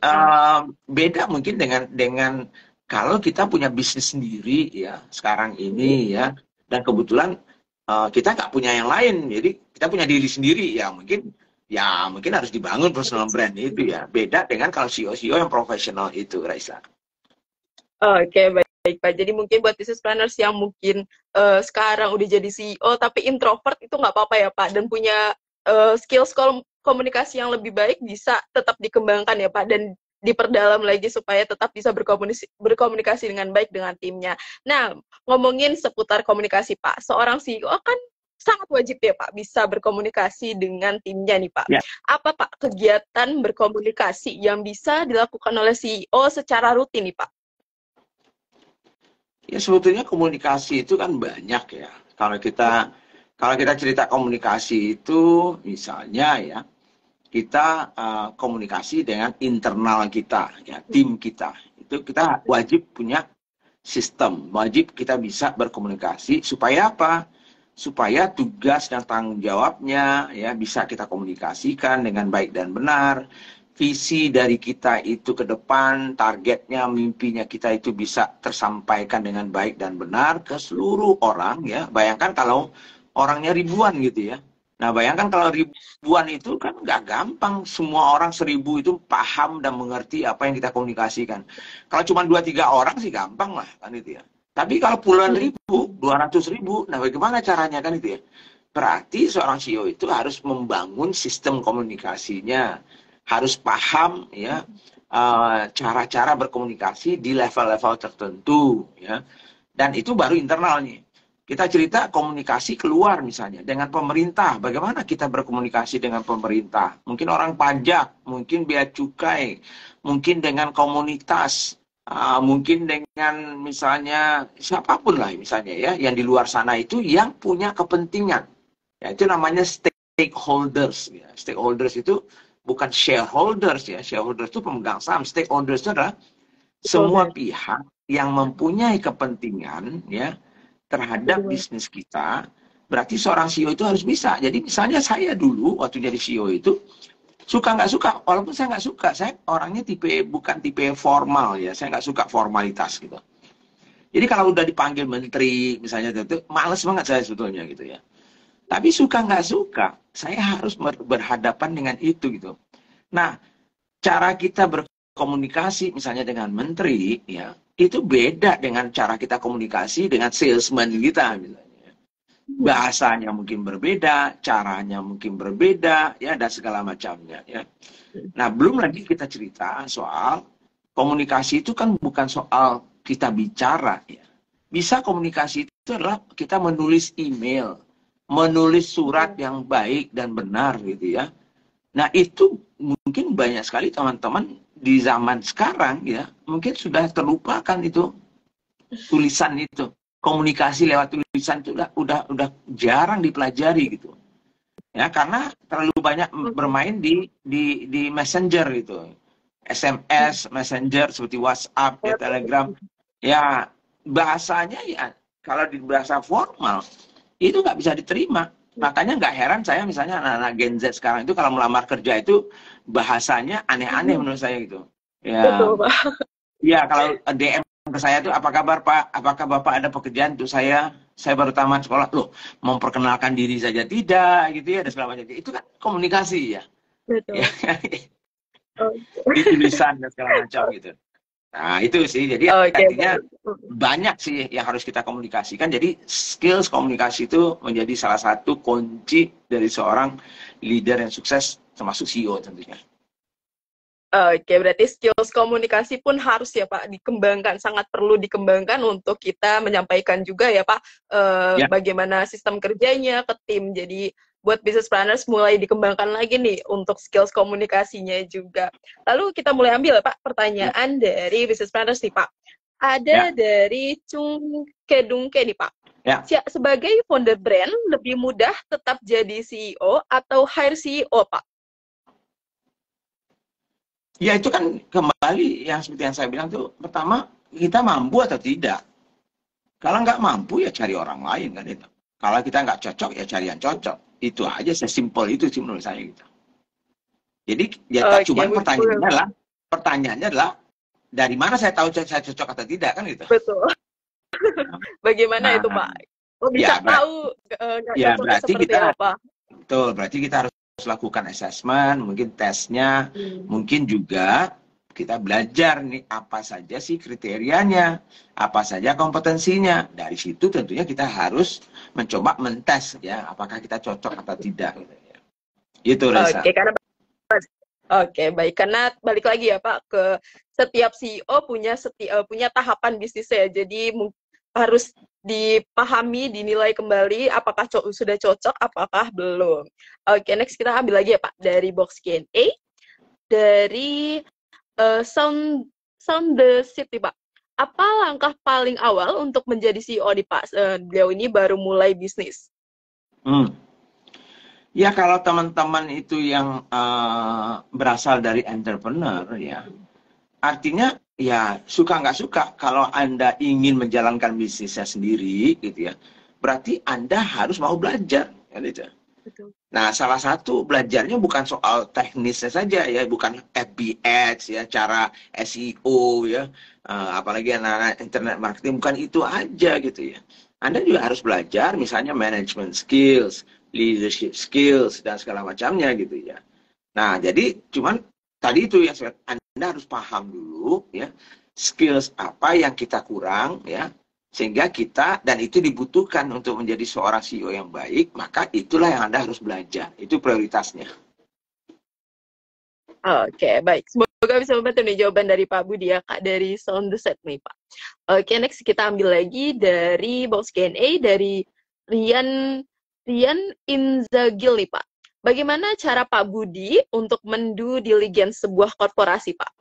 B: beda mungkin dengan kalau kita punya bisnis sendiri ya sekarang ini ya, dan kebetulan kita nggak punya yang lain, jadi kita punya diri sendiri ya mungkin harus dibangun personal brand itu ya. Beda dengan kalau CEO-CEO yang profesional itu, Raisa.
A: Oke, baik Pak. Jadi mungkin buat business planners yang mungkin sekarang udah jadi CEO tapi introvert itu nggak apa-apa ya Pak, dan punya skills komunikasi yang lebih baik bisa tetap dikembangkan ya Pak, dan diperdalam lagi supaya tetap bisa berkomunikasi dengan baik dengan timnya. Nah, ngomongin seputar komunikasi Pak, seorang CEO kan sangat wajib ya Pak bisa berkomunikasi dengan timnya nih Pak.
B: Ya.
A: Apa Pak kegiatan berkomunikasi yang bisa dilakukan oleh CEO secara rutin nih Pak?
B: Ya sebetulnya komunikasi itu kan banyak ya. Kalau kita cerita komunikasi itu misalnya ya, kita komunikasi dengan internal kita ya, tim kita. Itu kita wajib punya sistem, wajib kita bisa berkomunikasi supaya apa? Supaya tugas dan tanggung jawabnya ya bisa kita komunikasikan dengan baik dan benar. Visi dari kita itu ke depan, targetnya, mimpinya kita itu bisa tersampaikan dengan baik dan benar ke seluruh orang ya. Bayangkan kalau orangnya ribuan gitu ya. Nah, bayangkan kalau ribuan itu kan nggak gampang semua orang 1.000 itu paham dan mengerti apa yang kita komunikasikan. Kalau cuma 2-3 orang sih gampang lah kan itu ya. Tapi kalau puluhan ribu, 200.000, nah bagaimana caranya kan itu ya? Berarti seorang CEO itu harus membangun sistem komunikasinya, harus paham ya cara-cara berkomunikasi di level-level tertentu ya. Dan itu baru internalnya. Kita cerita komunikasi keluar misalnya dengan pemerintah. Bagaimana kita berkomunikasi dengan pemerintah? Mungkin orang pajak, mungkin bea cukai, mungkin dengan komunitas, mungkin dengan misalnya siapapun lah misalnya ya, yang di luar sana itu yang punya kepentingan. Ya, itu namanya stakeholders. Ya. Stakeholders itu bukan shareholders ya. Shareholders itu pemegang saham. Stakeholders itu adalah semua pihak yang mempunyai kepentingan ya terhadap bisnis kita. Berarti seorang CEO itu harus bisa. Jadi misalnya saya dulu waktu jadi CEO itu suka nggak suka, walaupun saya nggak suka, saya orangnya bukan tipe formal ya, saya nggak suka formalitas gitu. Jadi kalau udah dipanggil menteri misalnya itu males banget saya sebetulnya gitu ya. Tapi suka nggak suka, saya harus berhadapan dengan itu gitu. Nah, cara kita berkomunikasi misalnya dengan menteri ya itu beda dengan cara kita komunikasi dengan salesman kita misalnya. Bahasanya mungkin berbeda, caranya mungkin berbeda ya dan segala macamnya ya. Nah, belum lagi kita cerita soal komunikasi itu kan bukan soal kita bicara ya. Bisa komunikasi itu adalah kita menulis email, menulis surat yang baik dan benar gitu ya. Nah, itu mungkin banyak sekali teman-teman di zaman sekarang ya, mungkin sudah terlupakan itu tulisan itu. Komunikasi lewat tulisan itu udah jarang dipelajari gitu. Ya, karena terlalu banyak bermain di Messenger gitu. SMS, Messenger seperti WhatsApp, ya, Telegram. Ya, bahasanya ya kalau di bahasa formal itu nggak bisa diterima. Makanya nggak heran saya misalnya anak-anak Gen Z sekarang itu kalau melamar kerja itu bahasanya aneh-aneh menurut saya gitu. Ya,
A: Betul, Pak.
B: ya kalau DM ke saya tuh apa kabar Pak? Apakah Bapak ada pekerjaan untuk saya? Saya baru tamat sekolah. Loh, memperkenalkan diri saja tidak gitu ya dan segala macam. Itu kan komunikasi ya.
A: Betul.
B: Ya,
A: Oh,
B: di tulisan dan segala macam gitu. Nah, itu sih. Jadi
A: oke,
B: artinya
A: baik.
B: banyak sih yang harus kita komunikasikan. Jadi skills komunikasi itu menjadi salah satu kunci dari seorang leader yang sukses, termasuk CEO tentunya.
A: Oke, berarti skills komunikasi pun harus ya Pak dikembangkan, sangat perlu dikembangkan untuk kita menyampaikan juga ya Pak
B: Ya,
A: bagaimana sistem kerjanya ke tim. Jadi buat business planners mulai dikembangkan lagi nih untuk skills komunikasinya juga. Lalu kita mulai ambil Pak
B: ya,
A: pertanyaan dari business planners nih Pak.
B: ya,
A: Ada dari Chung Kedungke nih Pak.
B: ya.
A: Sebagai founder brand, lebih mudah tetap jadi CEO atau hire CEO Pak?
B: Ya itu kan kembali yang seperti yang saya bilang tuh, pertama kita mampu atau tidak. Kalau nggak mampu ya cari orang lain kan itu. Kalau kita nggak cocok ya cari yang cocok. Itu aja sesimpel itu sih menurut saya gitu. Jadi ya tak
A: Oke,
B: cuman pertanyaannya adalah dari mana saya tahu saya cocok atau tidak kan gitu.
A: betul. Bagaimana itu
B: Nah,
A: Pak? Oh, bisa
B: ya
A: tahu nggak
B: ya
A: cocoknya
B: berarti
A: seperti
B: kita
A: apa?
B: betul, berarti kita harus lakukan assessment, mungkin tesnya, mungkin juga kita belajar nih apa saja sih kriterianya, apa saja kompetensinya. Dari situ tentunya kita harus mencoba mentes ya, apakah kita cocok atau tidak. Gitu Reza.
A: Oke, karena Oke, baik. Karena balik lagi ya Pak ke setiap CEO punya tahapan bisnisnya. Jadi harus dipahami, dinilai kembali apakah sudah cocok, apakah belum. Oke, next kita ambil lagi ya Pak dari box Q&A dari Sound the City Pak. Apa langkah paling awal untuk menjadi CEO di Pak? Beliau ini baru mulai bisnis.
B: Ya kalau teman-teman itu yang berasal dari entrepreneur ya, artinya ya suka nggak suka kalau Anda ingin menjalankan bisnisnya sendiri gitu ya, berarti Anda harus mau belajar ya gitu.
A: Betul.
B: Nah, salah satu belajarnya bukan soal teknisnya saja ya, bukan FBX ya, cara SEO ya, apalagi anak-anak internet marketing, bukan itu aja gitu ya. Anda juga harus belajar misalnya management skills, leadership skills dan segala macamnya gitu ya. Nah, jadi cuman tadi itu yang Anda harus paham dulu ya, skills apa yang kita kurang ya, sehingga kita, dan itu dibutuhkan untuk menjadi seorang CEO yang baik, maka itulah yang Anda harus belajar. Itu prioritasnya.
A: Oke, baik. Semoga bisa membantu nih jawaban dari Pak Budi ya, Kak, dari Sound the Set nih, Pak. Oke, next kita ambil lagi dari box Q&A dari Rian Inzagil nih, Pak. Bagaimana cara Pak Budi untuk mendue diligence sebuah korporasi, Pak?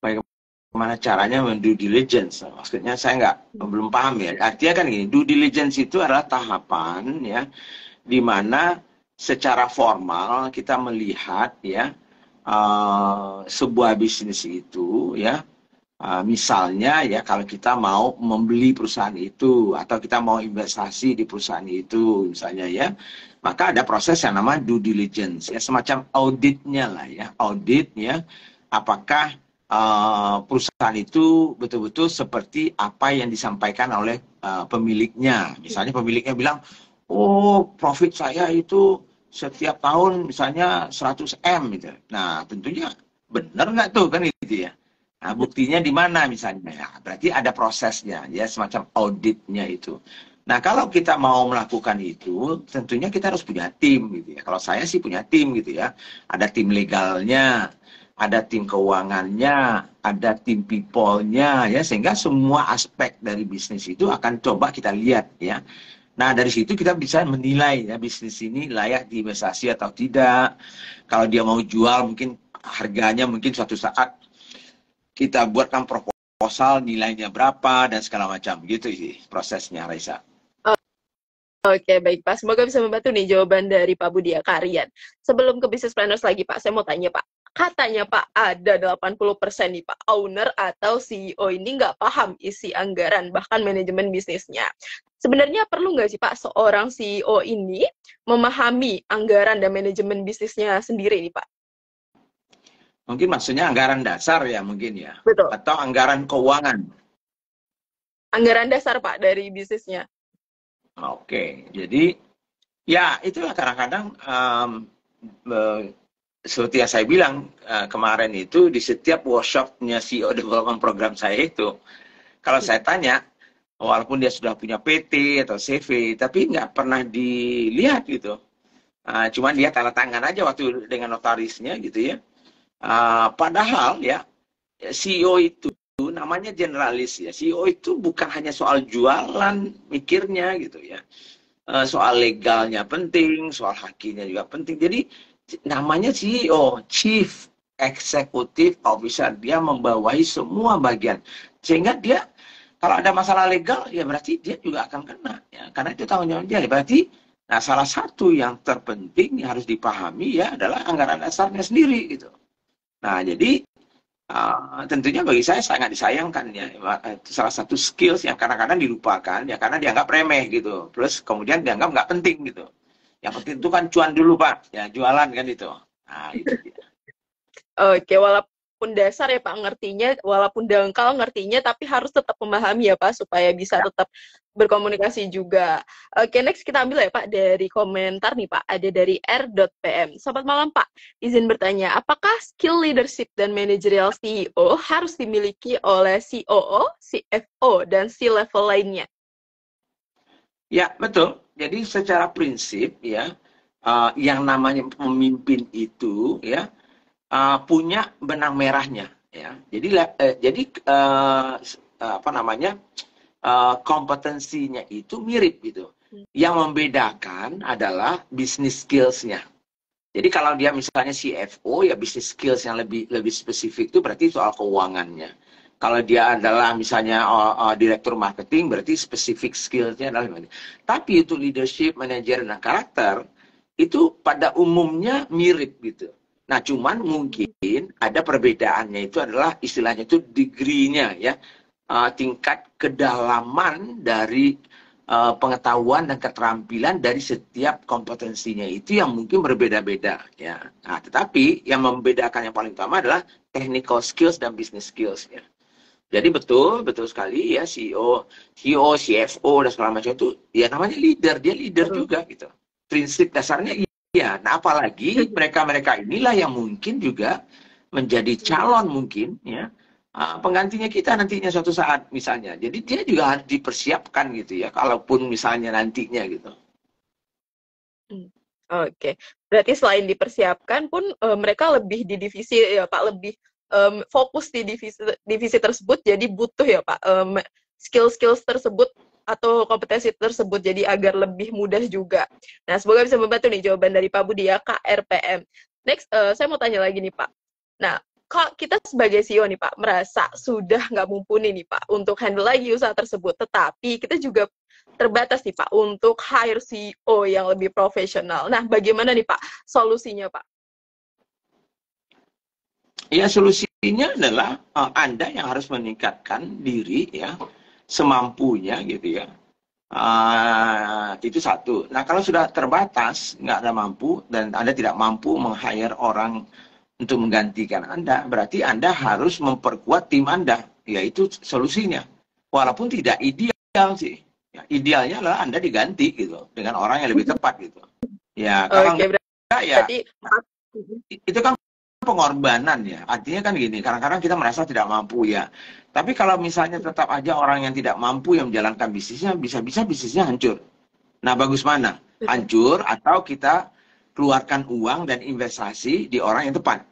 B: Bagaimana caranya mendue diligence? Maksudnya saya belum paham ya. Artinya kan gini, due diligence itu adalah tahapan ya, di mana secara formal kita melihat ya sebuah bisnis itu ya, misalnya ya kalau kita mau membeli perusahaan itu atau kita mau investasi di perusahaan itu misalnya ya, maka ada proses yang namanya due diligence ya, semacam auditnya lah ya, audit ya, apakah perusahaan itu betul-betul seperti apa yang disampaikan oleh pemiliknya. Misalnya pemiliknya bilang, oh profit saya itu setiap tahun misalnya 100 M gitu. Nah tentunya benar nggak tuh kan itu ya. Nah buktinya di mana misalnya. Nah, berarti ada prosesnya ya, semacam auditnya itu. Nah kalau kita mau melakukan itu tentunya kita harus punya tim gitu ya. Kalau saya sih punya tim gitu ya. Ada tim legalnya, ada tim keuangannya, ada tim people-nya ya, sehingga semua aspek dari bisnis itu akan coba kita lihat ya. Nah, dari situ kita bisa menilai ya bisnis ini layak diinvestasi atau tidak. Kalau dia mau jual mungkin harganya mungkin suatu saat kita buatkan proposal nilainya berapa dan segala macam gitu sih prosesnya, Raisa.
A: Oke, baik Pak. Semoga bisa membantu nih jawaban dari Pak Budi ya, Karian. Sebelum ke Business Planners lagi Pak, saya mau tanya Pak. Katanya Pak, ada 80% nih Pak, owner atau CEO ini nggak paham isi anggaran, bahkan manajemen bisnisnya. Sebenarnya perlu nggak sih Pak, seorang CEO ini memahami anggaran dan manajemen bisnisnya sendiri nih Pak?
B: Mungkin maksudnya anggaran dasar ya mungkin ya.
A: Betul.
B: Atau anggaran keuangan.
A: Anggaran dasar Pak dari bisnisnya.
B: Oke, jadi ya itulah kadang-kadang seperti yang saya bilang kemarin itu di setiap workshopnya CEO Development Program saya itu, kalau saya tanya, walaupun dia sudah punya PT atau CV, tapi nggak pernah dilihat gitu. Cuman dia tanda tangan aja waktu dengan notarisnya gitu ya. Padahal ya CEO itu namanya generalis ya. CEO itu bukan hanya soal jualan mikirnya gitu ya. Soal legalnya penting, soal hakinya juga penting. Jadi namanya CEO, Chief Executive Officer. Dia membawahi semua bagian. Sehingga dia kalau ada masalah legal ya berarti dia juga akan kena ya. Karena itu tanggung jawab dia. Berarti nah salah satu yang terpenting yang harus dipahami ya adalah anggaran dasarnya sendiri gitu. Nah, jadi Tentunya bagi saya sangat disayangkan ya. Itu salah satu skills yang kadang-kadang dilupakan ya karena dianggap remeh gitu. Terus kemudian dianggap nggak penting gitu. Yang penting itu kan cuan dulu Pak, ya jualan kan itu. Nah itu dia.
A: Oke, walaupun dasar ya Pak ngertinya, walaupun dangkal ngertinya, tapi harus tetap memahami ya Pak, supaya bisa
B: Ya.
A: tetap berkomunikasi juga. Oke, next kita ambil ya Pak dari komentar nih Pak, ada dari R.PM. Selamat malam Pak, izin bertanya, apakah skill leadership dan managerial CEO harus dimiliki oleh COO, CFO, dan C-level lainnya?
B: Ya, betul. Jadi secara prinsip ya, yang namanya pemimpin itu ya punya benang merahnya ya. Jadi apa namanya kompetensinya itu mirip gitu. Yang membedakan adalah bisnis skills-nya. Jadi kalau dia misalnya CFO ya bisnis skills yang lebih lebih spesifik itu berarti soal keuangannya. Kalau dia adalah misalnya direktur marketing berarti spesifik skillsnya adalah gimana. Tapi itu leadership, manager dan karakter itu pada umumnya mirip gitu. Nah cuman mungkin ada perbedaannya itu adalah istilahnya itu degree-nya ya. Tingkat kedalaman dari pengetahuan dan keterampilan dari setiap kompetensinya itu yang mungkin berbeda-beda ya. Nah, tetapi yang membedakan yang paling utama adalah technical skills dan business skills ya. Jadi betul sekali ya CEO, CFO dan segala macam itu ya namanya leader, dia leader juga gitu. Prinsip dasarnya iya. Nah, apalagi mereka-mereka inilah yang mungkin juga menjadi calon mungkin ya penggantinya kita nantinya suatu saat misalnya. Jadi dia juga harus dipersiapkan gitu ya, kalaupun misalnya nantinya gitu.
A: Oke, berarti selain dipersiapkan pun mereka lebih di divisi ya Pak, lebih fokus di divisi tersebut, jadi butuh ya Pak skill-skill tersebut atau kompetensi tersebut, jadi agar lebih mudah juga. Nah, semoga bisa membantu nih jawaban dari Pak Budi ya, KRPM. Next, saya mau tanya lagi nih Pak. Nah, kok kita sebagai CEO nih Pak, merasa sudah nggak mumpuni nih Pak untuk handle lagi usaha tersebut, tetapi kita juga terbatas nih Pak untuk hire CEO yang lebih profesional. Nah, bagaimana nih Pak solusinya Pak?
B: Ya solusinya adalah Anda yang harus meningkatkan diri ya semampunya gitu ya. Itu satu. Nah kalau sudah terbatas, nggak ada mampu dan Anda tidak mampu meng-hire orang untuk menggantikan Anda, berarti Anda harus memperkuat tim Anda. Yaitu solusinya. Walaupun tidak ideal sih. Ya, idealnya adalah Anda diganti gitu dengan orang yang lebih tepat gitu. Ya, kalau
A: Oke,
B: enggak ya
A: berarti
B: itu kan pengorbanan ya. Artinya kan gini, kadang-kadang kita merasa tidak mampu ya. Tapi kalau misalnya tetap aja orang yang tidak mampu yang menjalankan bisnisnya, bisa-bisa bisnisnya hancur. Nah, bagus mana? Hancur atau kita keluarkan uang dan investasi di orang yang tepat.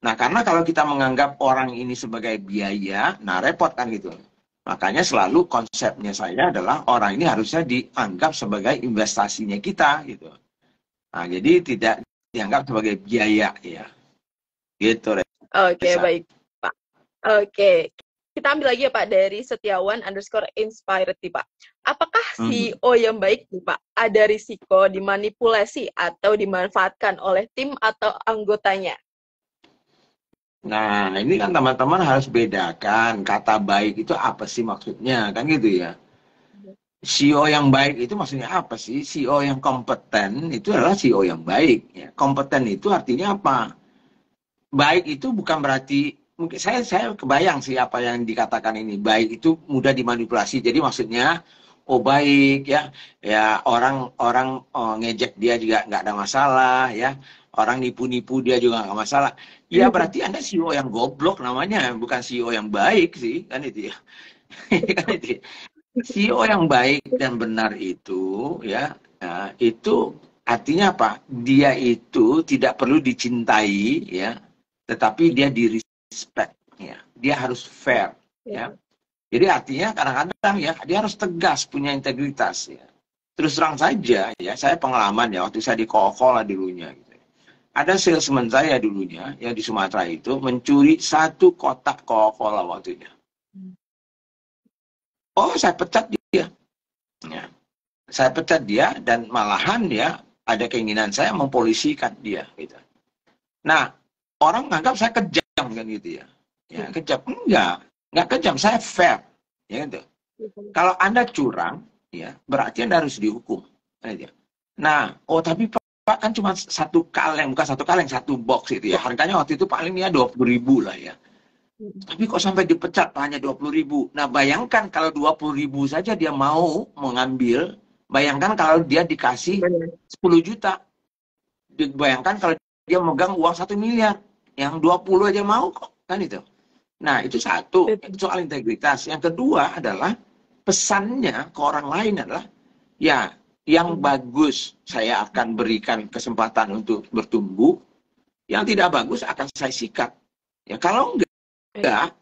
B: Nah, karena kalau kita menganggap orang ini sebagai biaya, nah repot kan gitu. Makanya selalu konsepnya saya adalah orang ini harusnya dianggap sebagai investasinya kita gitu. Nah, jadi tidak dianggap sebagai biaya ya. Gitu,
A: oke,
B: Reza.
A: baik Pak. Oke, kita ambil lagi ya Pak dari Setiawan_inspired nih Pak. Apakah CEO yang baik nih Pak ada risiko dimanipulasi atau dimanfaatkan oleh tim atau anggotanya?
B: Nah, ini kan teman-teman harus bedakan kata baik itu apa sih maksudnya, kan gitu ya. CEO yang baik itu maksudnya apa sih? CEO yang kompeten itu adalah CEO yang baik. Ya. Kompeten itu artinya apa? Baik itu bukan berarti mungkin saya kebayang sih apa yang dikatakan ini. Baik itu mudah dimanipulasi. Jadi maksudnya oh baik ya, ya orang ngejek dia juga nggak ada masalah ya. Orang nipu-nipu dia juga nggak masalah. Ya berarti Anda CEO yang goblok namanya, bukan CEO yang baik sih, kan itu ya. Kan itu ya. CEO yang baik dan benar itu ya, itu artinya apa? Dia itu tidak perlu dicintai ya, tetapi dia di respect ya. Dia harus fair ya. Jadi artinya kadang-kadang ya dia harus tegas, punya integritas ya. Terus terang saja ya, saya pengalaman ya waktu saya di Coca-Cola dulunya gitu. Ada salesman saya dulunya yang di Sumatera itu mencuri 1 kotak Coca-Cola waktunya. Oh, saya pecat dia. Ya. Saya pecat dia dan malahan ya ada keinginan saya mempolisikan dia gitu. Nah, orang menganggap saya kejam kan gitu ya. Ya, kejam. Enggak kejam, saya fair. Ya gitu. Kalau Anda curang, ya, berarti Anda harus dihukum. Aja. Nah, tapi Pak kan cuma satu kaleng, bukan satu kaleng, satu box itu ya. Harganya waktu itu paling ya 20.000 lah ya. Tapi kok sampai dipecat hanya 20.000. Nah, bayangkan kalau 20.000 saja dia mau mengambil, bayangkan kalau dia dikasih 10 juta. Bayangkan kalau dia megang uang 1 miliar. Yang 20 aja mau kok, kan itu. Nah, itu satu, soal integritas. Yang kedua adalah pesannya ke orang lain adalah, ya, yang bagus saya akan berikan kesempatan untuk bertumbuh, yang tidak bagus akan saya sikat. Ya, kalau enggak,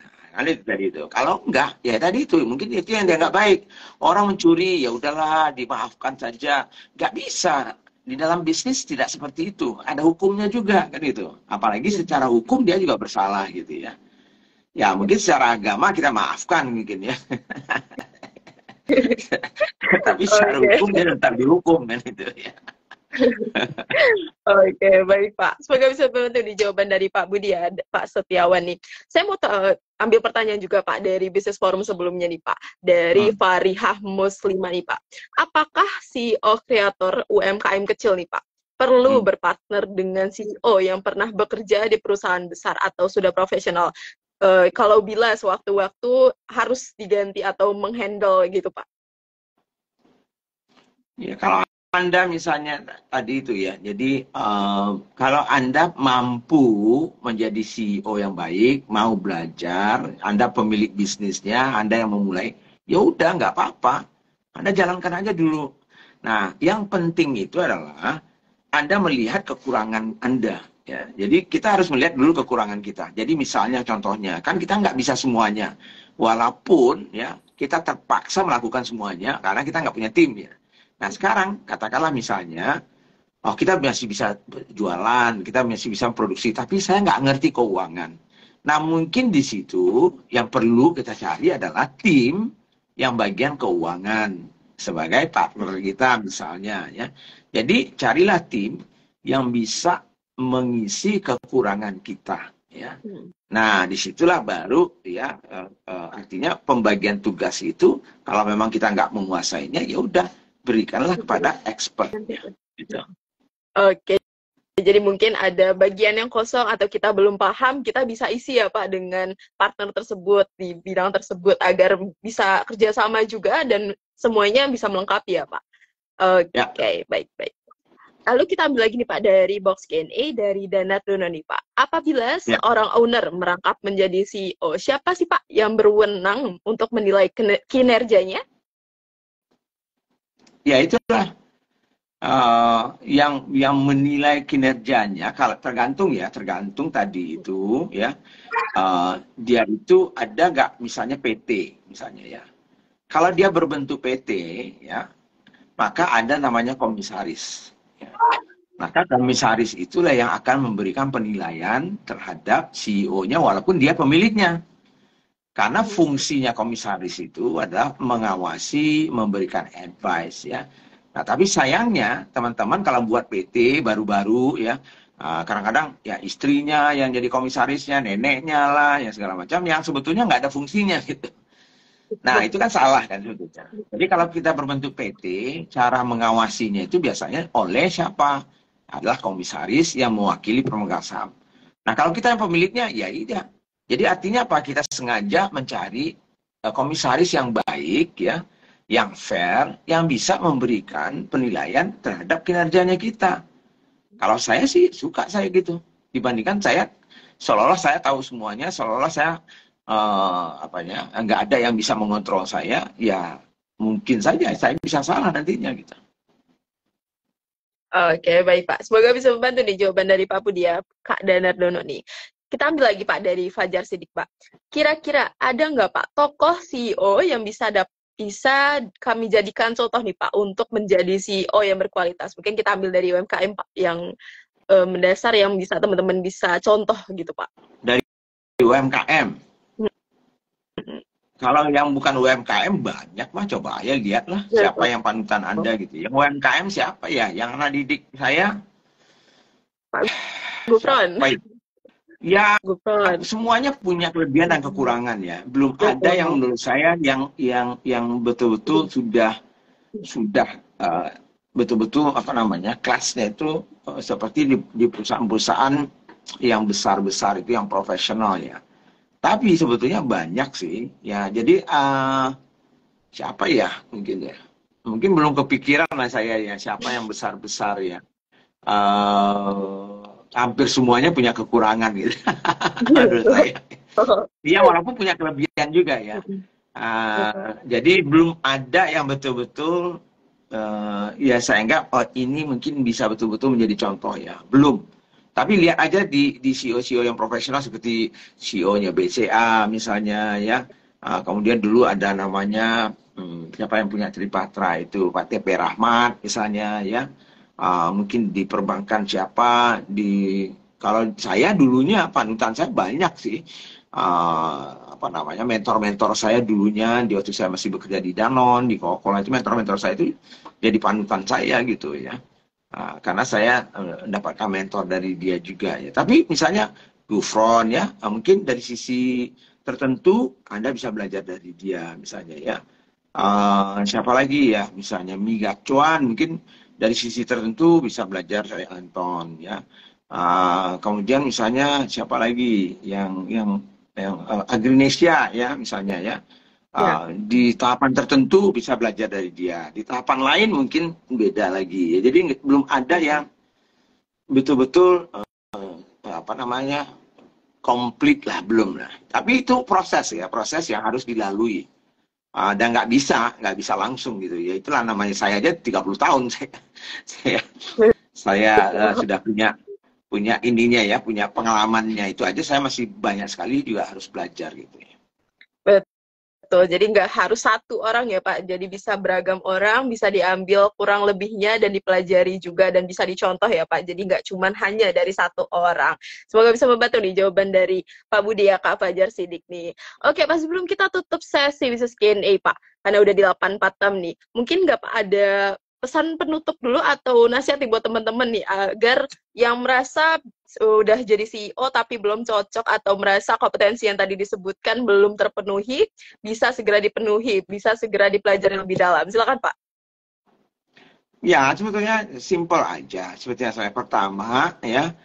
B: tadi itu. Kalau enggak, ya tadi itu. Mungkin itu yang dia nggak baik. Orang mencuri, ya udahlah, dimaafkan saja. Nggak bisa. Di dalam bisnis tidak seperti itu. Ada hukumnya juga, kan itu. Apalagi secara hukum dia juga bersalah, gitu ya. Ya, mungkin secara agama kita maafkan, mungkin ya. Tapi secara hukum dia tetap dihukum, kan itu ya.
A: Oke, baik Pak. Semoga bisa membantu di jawaban dari Pak Budi ya, Pak Setiawan nih. Saya mau ambil pertanyaan juga Pak dari Business Forum sebelumnya nih Pak. Dari Farihah Muslimah nih Pak. Apakah CEO kreator UMKM kecil nih Pak perlu berpartner dengan CEO yang pernah bekerja di perusahaan besar atau sudah profesional? Kalau bila sewaktu-waktu harus diganti atau menghandle gitu Pak?
B: Ya, kalau Anda misalnya tadi itu ya, jadi kalau Anda mampu menjadi CEO yang baik, mau belajar, Anda pemilik bisnisnya, Anda yang memulai, ya udah nggak apa-apa, Anda jalankan aja dulu. Nah, yang penting itu adalah Anda melihat kekurangan Anda. Ya, jadi kita harus melihat dulu kekurangan kita. Jadi misalnya contohnya, kan kita nggak bisa semuanya, walaupun ya kita terpaksa melakukan semuanya karena kita nggak punya tim ya. Nah sekarang katakanlah misalnya, kita masih bisa jualan, kita masih bisa produksi, tapi saya nggak ngerti keuangan. Nah mungkin di situ yang perlu kita cari adalah tim yang bagian keuangan sebagai partner kita misalnya ya. Jadi carilah tim yang bisa mengisi kekurangan kita ya. Nah disitulah baru ya artinya pembagian tugas itu kalau memang kita nggak menguasainya ya udah berikanlah kepada expertnya. Gitu.
A: Oke, jadi mungkin ada bagian yang kosong atau kita belum paham, kita bisa isi ya Pak dengan partner tersebut di bidang tersebut agar bisa kerjasama juga dan semuanya bisa melengkapi ya Pak. Oke, baik-baik. Lalu kita ambil lagi nih Pak dari box Q&A dari Danat Dono nih Pak. Apabila seorang owner merangkap menjadi CEO, siapa sih Pak yang berwenang untuk menilai kinerjanya?
B: Ya itulah yang menilai kinerjanya kalau tergantung tadi itu ya dia itu ada nggak misalnya PT misalnya ya. Kalau dia berbentuk PT ya maka ada namanya komisaris. Ya. Maka komisaris itulah yang akan memberikan penilaian terhadap CEO-nya walaupun dia pemiliknya. Karena fungsinya komisaris itu adalah mengawasi, memberikan advice ya. Nah, tapi sayangnya teman-teman kalau buat PT baru-baru ya, kadang-kadang ya istrinya yang jadi komisarisnya, neneknya lah, yang segala macam, yang sebetulnya nggak ada fungsinya gitu. Nah, itu kan salah kan sebetulnya. Jadi kalau kita berbentuk PT, cara mengawasinya itu biasanya oleh siapa? Adalah komisaris yang mewakili pemegang saham. Nah, kalau kita yang pemiliknya, ya iya. Jadi artinya apa? Kita sengaja mencari komisaris yang baik ya, yang fair, yang bisa memberikan penilaian terhadap kinerjanya kita. Kalau saya sih suka saya gitu. Dibandingkan saya seolah-olah saya tahu semuanya, seolah-olah saya nggak ada yang bisa mengontrol saya, ya mungkin saja saya bisa salah nantinya gitu.
A: Oke, baik Pak. Semoga bisa membantu nih jawaban dari Pak Budi ya, Kak Danar Dono nih. Kita ambil lagi Pak dari Fajar Sidik Pak. Kira-kira ada nggak Pak tokoh CEO yang bisa kami jadikan contoh nih Pak untuk menjadi CEO yang berkualitas? Mungkin kita ambil dari UMKM Pak yang mendasar yang bisa teman-teman bisa contoh gitu Pak.
B: Dari UMKM. Kalau yang bukan UMKM banyak mah, coba ya lihatlah siapa yang panutan Anda gitu. Yang UMKM siapa ya? Yang anak didik saya
A: Pak Gufron.
B: Ya,
A: Gufron.
B: semuanya punya kelebihan dan kekurangan ya. Belum ada yang
A: Mm-mm.
B: menurut saya yang betul-betul sudah eh, betul-betul apa namanya kelasnya itu seperti di perusahaan-perusahaan yang besar-besar itu yang profesional ya. Tapi sebetulnya banyak sih ya. Jadi siapa ya mungkin ya? Mungkin belum kepikiran lah saya ya siapa yang besar-besar ya. Hampir semuanya punya kekurangan gitu menurut saya. Dia walaupun punya kelebihan juga ya. Jadi belum ada yang betul-betul ya saya anggap oh, ini mungkin bisa betul-betul menjadi contoh ya. Belum. Tapi lihat aja di CEO-CEO yang profesional seperti CEO-nya BCA misalnya ya. Kemudian dulu ada namanya siapa yang punya Tripatra itu Pak TP Rahmat misalnya ya. Mungkin di perbankan siapa di kalau saya dulunya panutan saya banyak sih. Apa namanya mentor-mentor saya dulunya di waktu saya masih bekerja di Danone di Coca-Cola itu mentor-mentor saya itu jadi panutan saya gitu ya. Karena saya mendapatkan mentor dari dia juga ya. Tapi misalnya Gufron ya, mungkin dari sisi tertentu Anda bisa belajar dari dia misalnya ya. Siapa lagi ya, misalnya Miga Cuan mungkin dari sisi tertentu bisa belajar dari Anton ya. Kemudian misalnya siapa lagi yang Agrinesia ya misalnya ya.
A: Ya.
B: Di tahapan tertentu bisa belajar dari dia. Di tahapan lain mungkin beda lagi. Ya, jadi belum ada yang betul-betul apa namanya komplit lah belum lah. Tapi itu proses ya, proses yang harus dilalui. Dan nggak bisa langsung gitu ya. Itulah namanya saya aja 30 tahun saya saya sudah punya ininya ya, punya pengalamannya itu aja saya masih banyak sekali juga harus belajar gitu ya.
A: Betul, jadi nggak harus satu orang ya Pak, jadi bisa beragam orang, bisa diambil kurang lebihnya dan dipelajari juga dan bisa dicontoh ya Pak, jadi nggak cuma hanya dari satu orang. Semoga bisa membantu nih jawaban dari Pak Budi ya Kak Fajar Sidik nih. Oke Pak, sebelum kita tutup sesi Business Q&A Pak, karena udah di 8.46 nih, mungkin nggak Pak ada pesan penutup dulu atau nasihat nih buat teman-teman nih agar yang merasa udah jadi CEO tapi belum cocok atau merasa kompetensi yang tadi disebutkan belum terpenuhi bisa segera dipenuhi, bisa segera dipelajari lebih dalam. Silakan Pak.
B: Ya sebetulnya simple aja. Seperti yang saya pertama ya,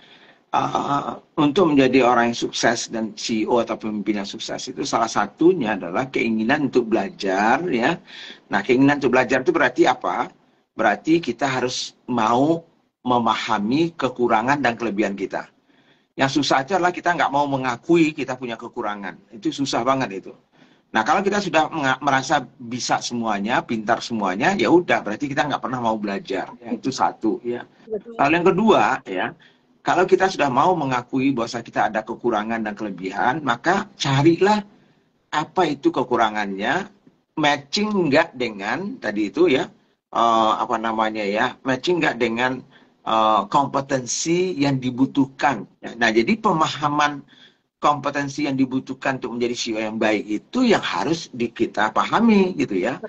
B: untuk menjadi orang yang sukses dan CEO atau pemimpin yang sukses itu salah satunya adalah keinginan untuk belajar ya. Nah keinginan untuk belajar itu berarti apa? Berarti kita harus mau memahami kekurangan dan kelebihan kita. Yang susah itu adalah kita nggak mau mengakui kita punya kekurangan. Itu susah banget itu. Nah kalau kita sudah merasa bisa semuanya, pintar semuanya, ya udah berarti kita nggak pernah mau belajar. Ya, itu satu ya. Lalu yang kedua ya, kalau kita sudah mau mengakui bahwa kita ada kekurangan dan kelebihan, maka carilah apa itu kekurangannya, matching nggak dengan tadi itu ya, apa namanya ya, matching nggak dengan kompetensi yang dibutuhkan. Nah, jadi pemahaman kompetensi yang dibutuhkan untuk menjadi CEO yang baik itu yang harus kita pahami gitu ya.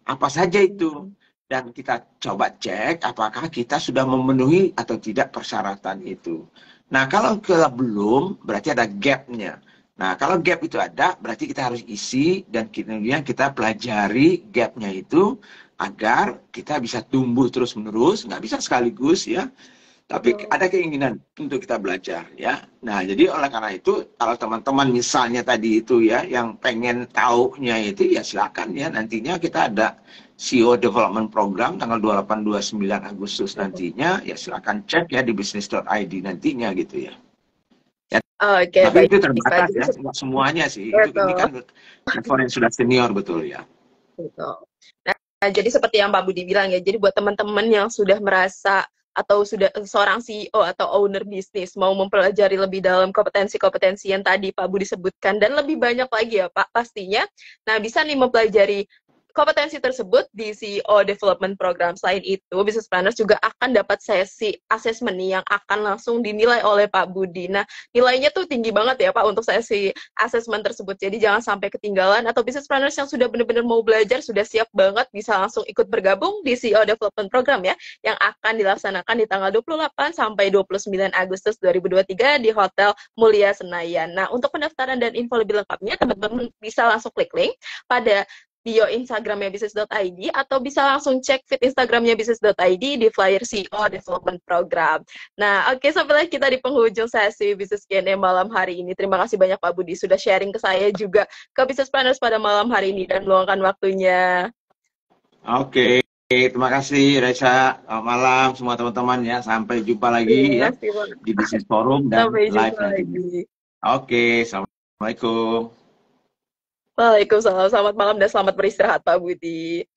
B: Apa saja itu? Dan kita coba cek apakah kita sudah memenuhi atau tidak persyaratan itu. Nah, kalau belum, berarti ada gap-nya. Nah, kalau gap itu ada, berarti kita harus isi dan kemudian kita pelajari gap-nya itu agar kita bisa tumbuh terus-menerus, nggak bisa sekaligus ya, tapi ada keinginan untuk kita belajar ya. Nah, jadi oleh karena itu kalau teman-teman misalnya tadi itu ya yang pengen taunya itu ya silakan ya, nantinya kita ada CEO Development Program tanggal 28-29 Agustus nantinya, ya silakan cek ya di business.id nantinya gitu ya.
A: Oke,
B: Tapi
A: baik.
B: itu terbatas ya, nggak semuanya sih. Itu ini kan level yang sudah senior betul ya.
A: Betul. Nah, jadi seperti yang Pak Budi bilang ya, jadi buat teman-teman yang sudah merasa atau sudah seorang CEO atau owner bisnis mau mempelajari lebih dalam kompetensi-kompetensi yang tadi Pak Budi sebutkan dan lebih banyak lagi ya Pak pastinya. Nah, bisa nih mempelajari kompetensi tersebut di CEO Development Program. Selain itu, business planners juga akan dapat sesi assessment nih yang akan langsung dinilai oleh Pak Budi. Nah, nilainya tuh tinggi banget ya Pak untuk sesi assessment tersebut. Jadi jangan sampai ketinggalan, atau business planners yang sudah benar-benar mau belajar, sudah siap banget, bisa langsung ikut bergabung di CEO Development Program ya, yang akan dilaksanakan di tanggal 28 sampai 29 Agustus 2023 di Hotel Mulia Senayan. Nah, untuk pendaftaran dan info lebih lengkapnya, teman-teman bisa langsung klik link pada bio Instagramnya bisnis.id, atau bisa langsung cek feed Instagramnya bisnis.id di flyer CEO Development Program. Nah, oke, sampailah kita di penghujung sesi Business Q&A malam hari ini. Terima kasih banyak Pak Budi sudah sharing ke saya juga ke Business Planners pada malam hari ini dan meluangkan waktunya.
B: Oke, terima kasih Reza. Selamat malam semua teman-teman ya. Sampai jumpa lagi ya
A: Terima kasih, Pak.
B: di Business Forum dan
A: Sampai
B: live
A: jumpa
B: nanti.
A: lagi.
B: Oke, Assalamualaikum.
A: Waalaikumsalam, selamat malam dan selamat beristirahat Pak Budi.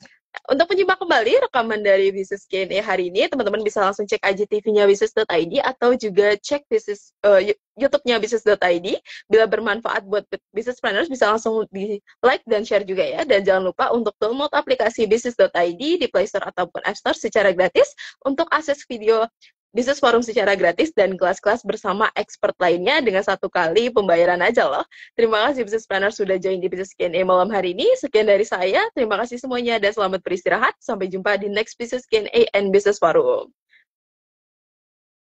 A: Untuk menyimak kembali rekaman dari Business Q&A hari ini, teman-teman bisa langsung cek IGTV-nya Business.id atau juga cek YouTube-nya Business.id. Bila bermanfaat buat business planners, bisa langsung di like dan share juga ya. Dan jangan lupa untuk download aplikasi Business.id di Play Store ataupun App Store secara gratis untuk akses video Business Forum secara gratis dan kelas-kelas bersama expert lainnya dengan 1 kali pembayaran aja loh. Terima kasih Business Planner sudah join di Business Q&A malam hari ini. Sekian dari saya. Terima kasih semuanya dan selamat beristirahat. Sampai jumpa di next Business Q&A and Business Forum.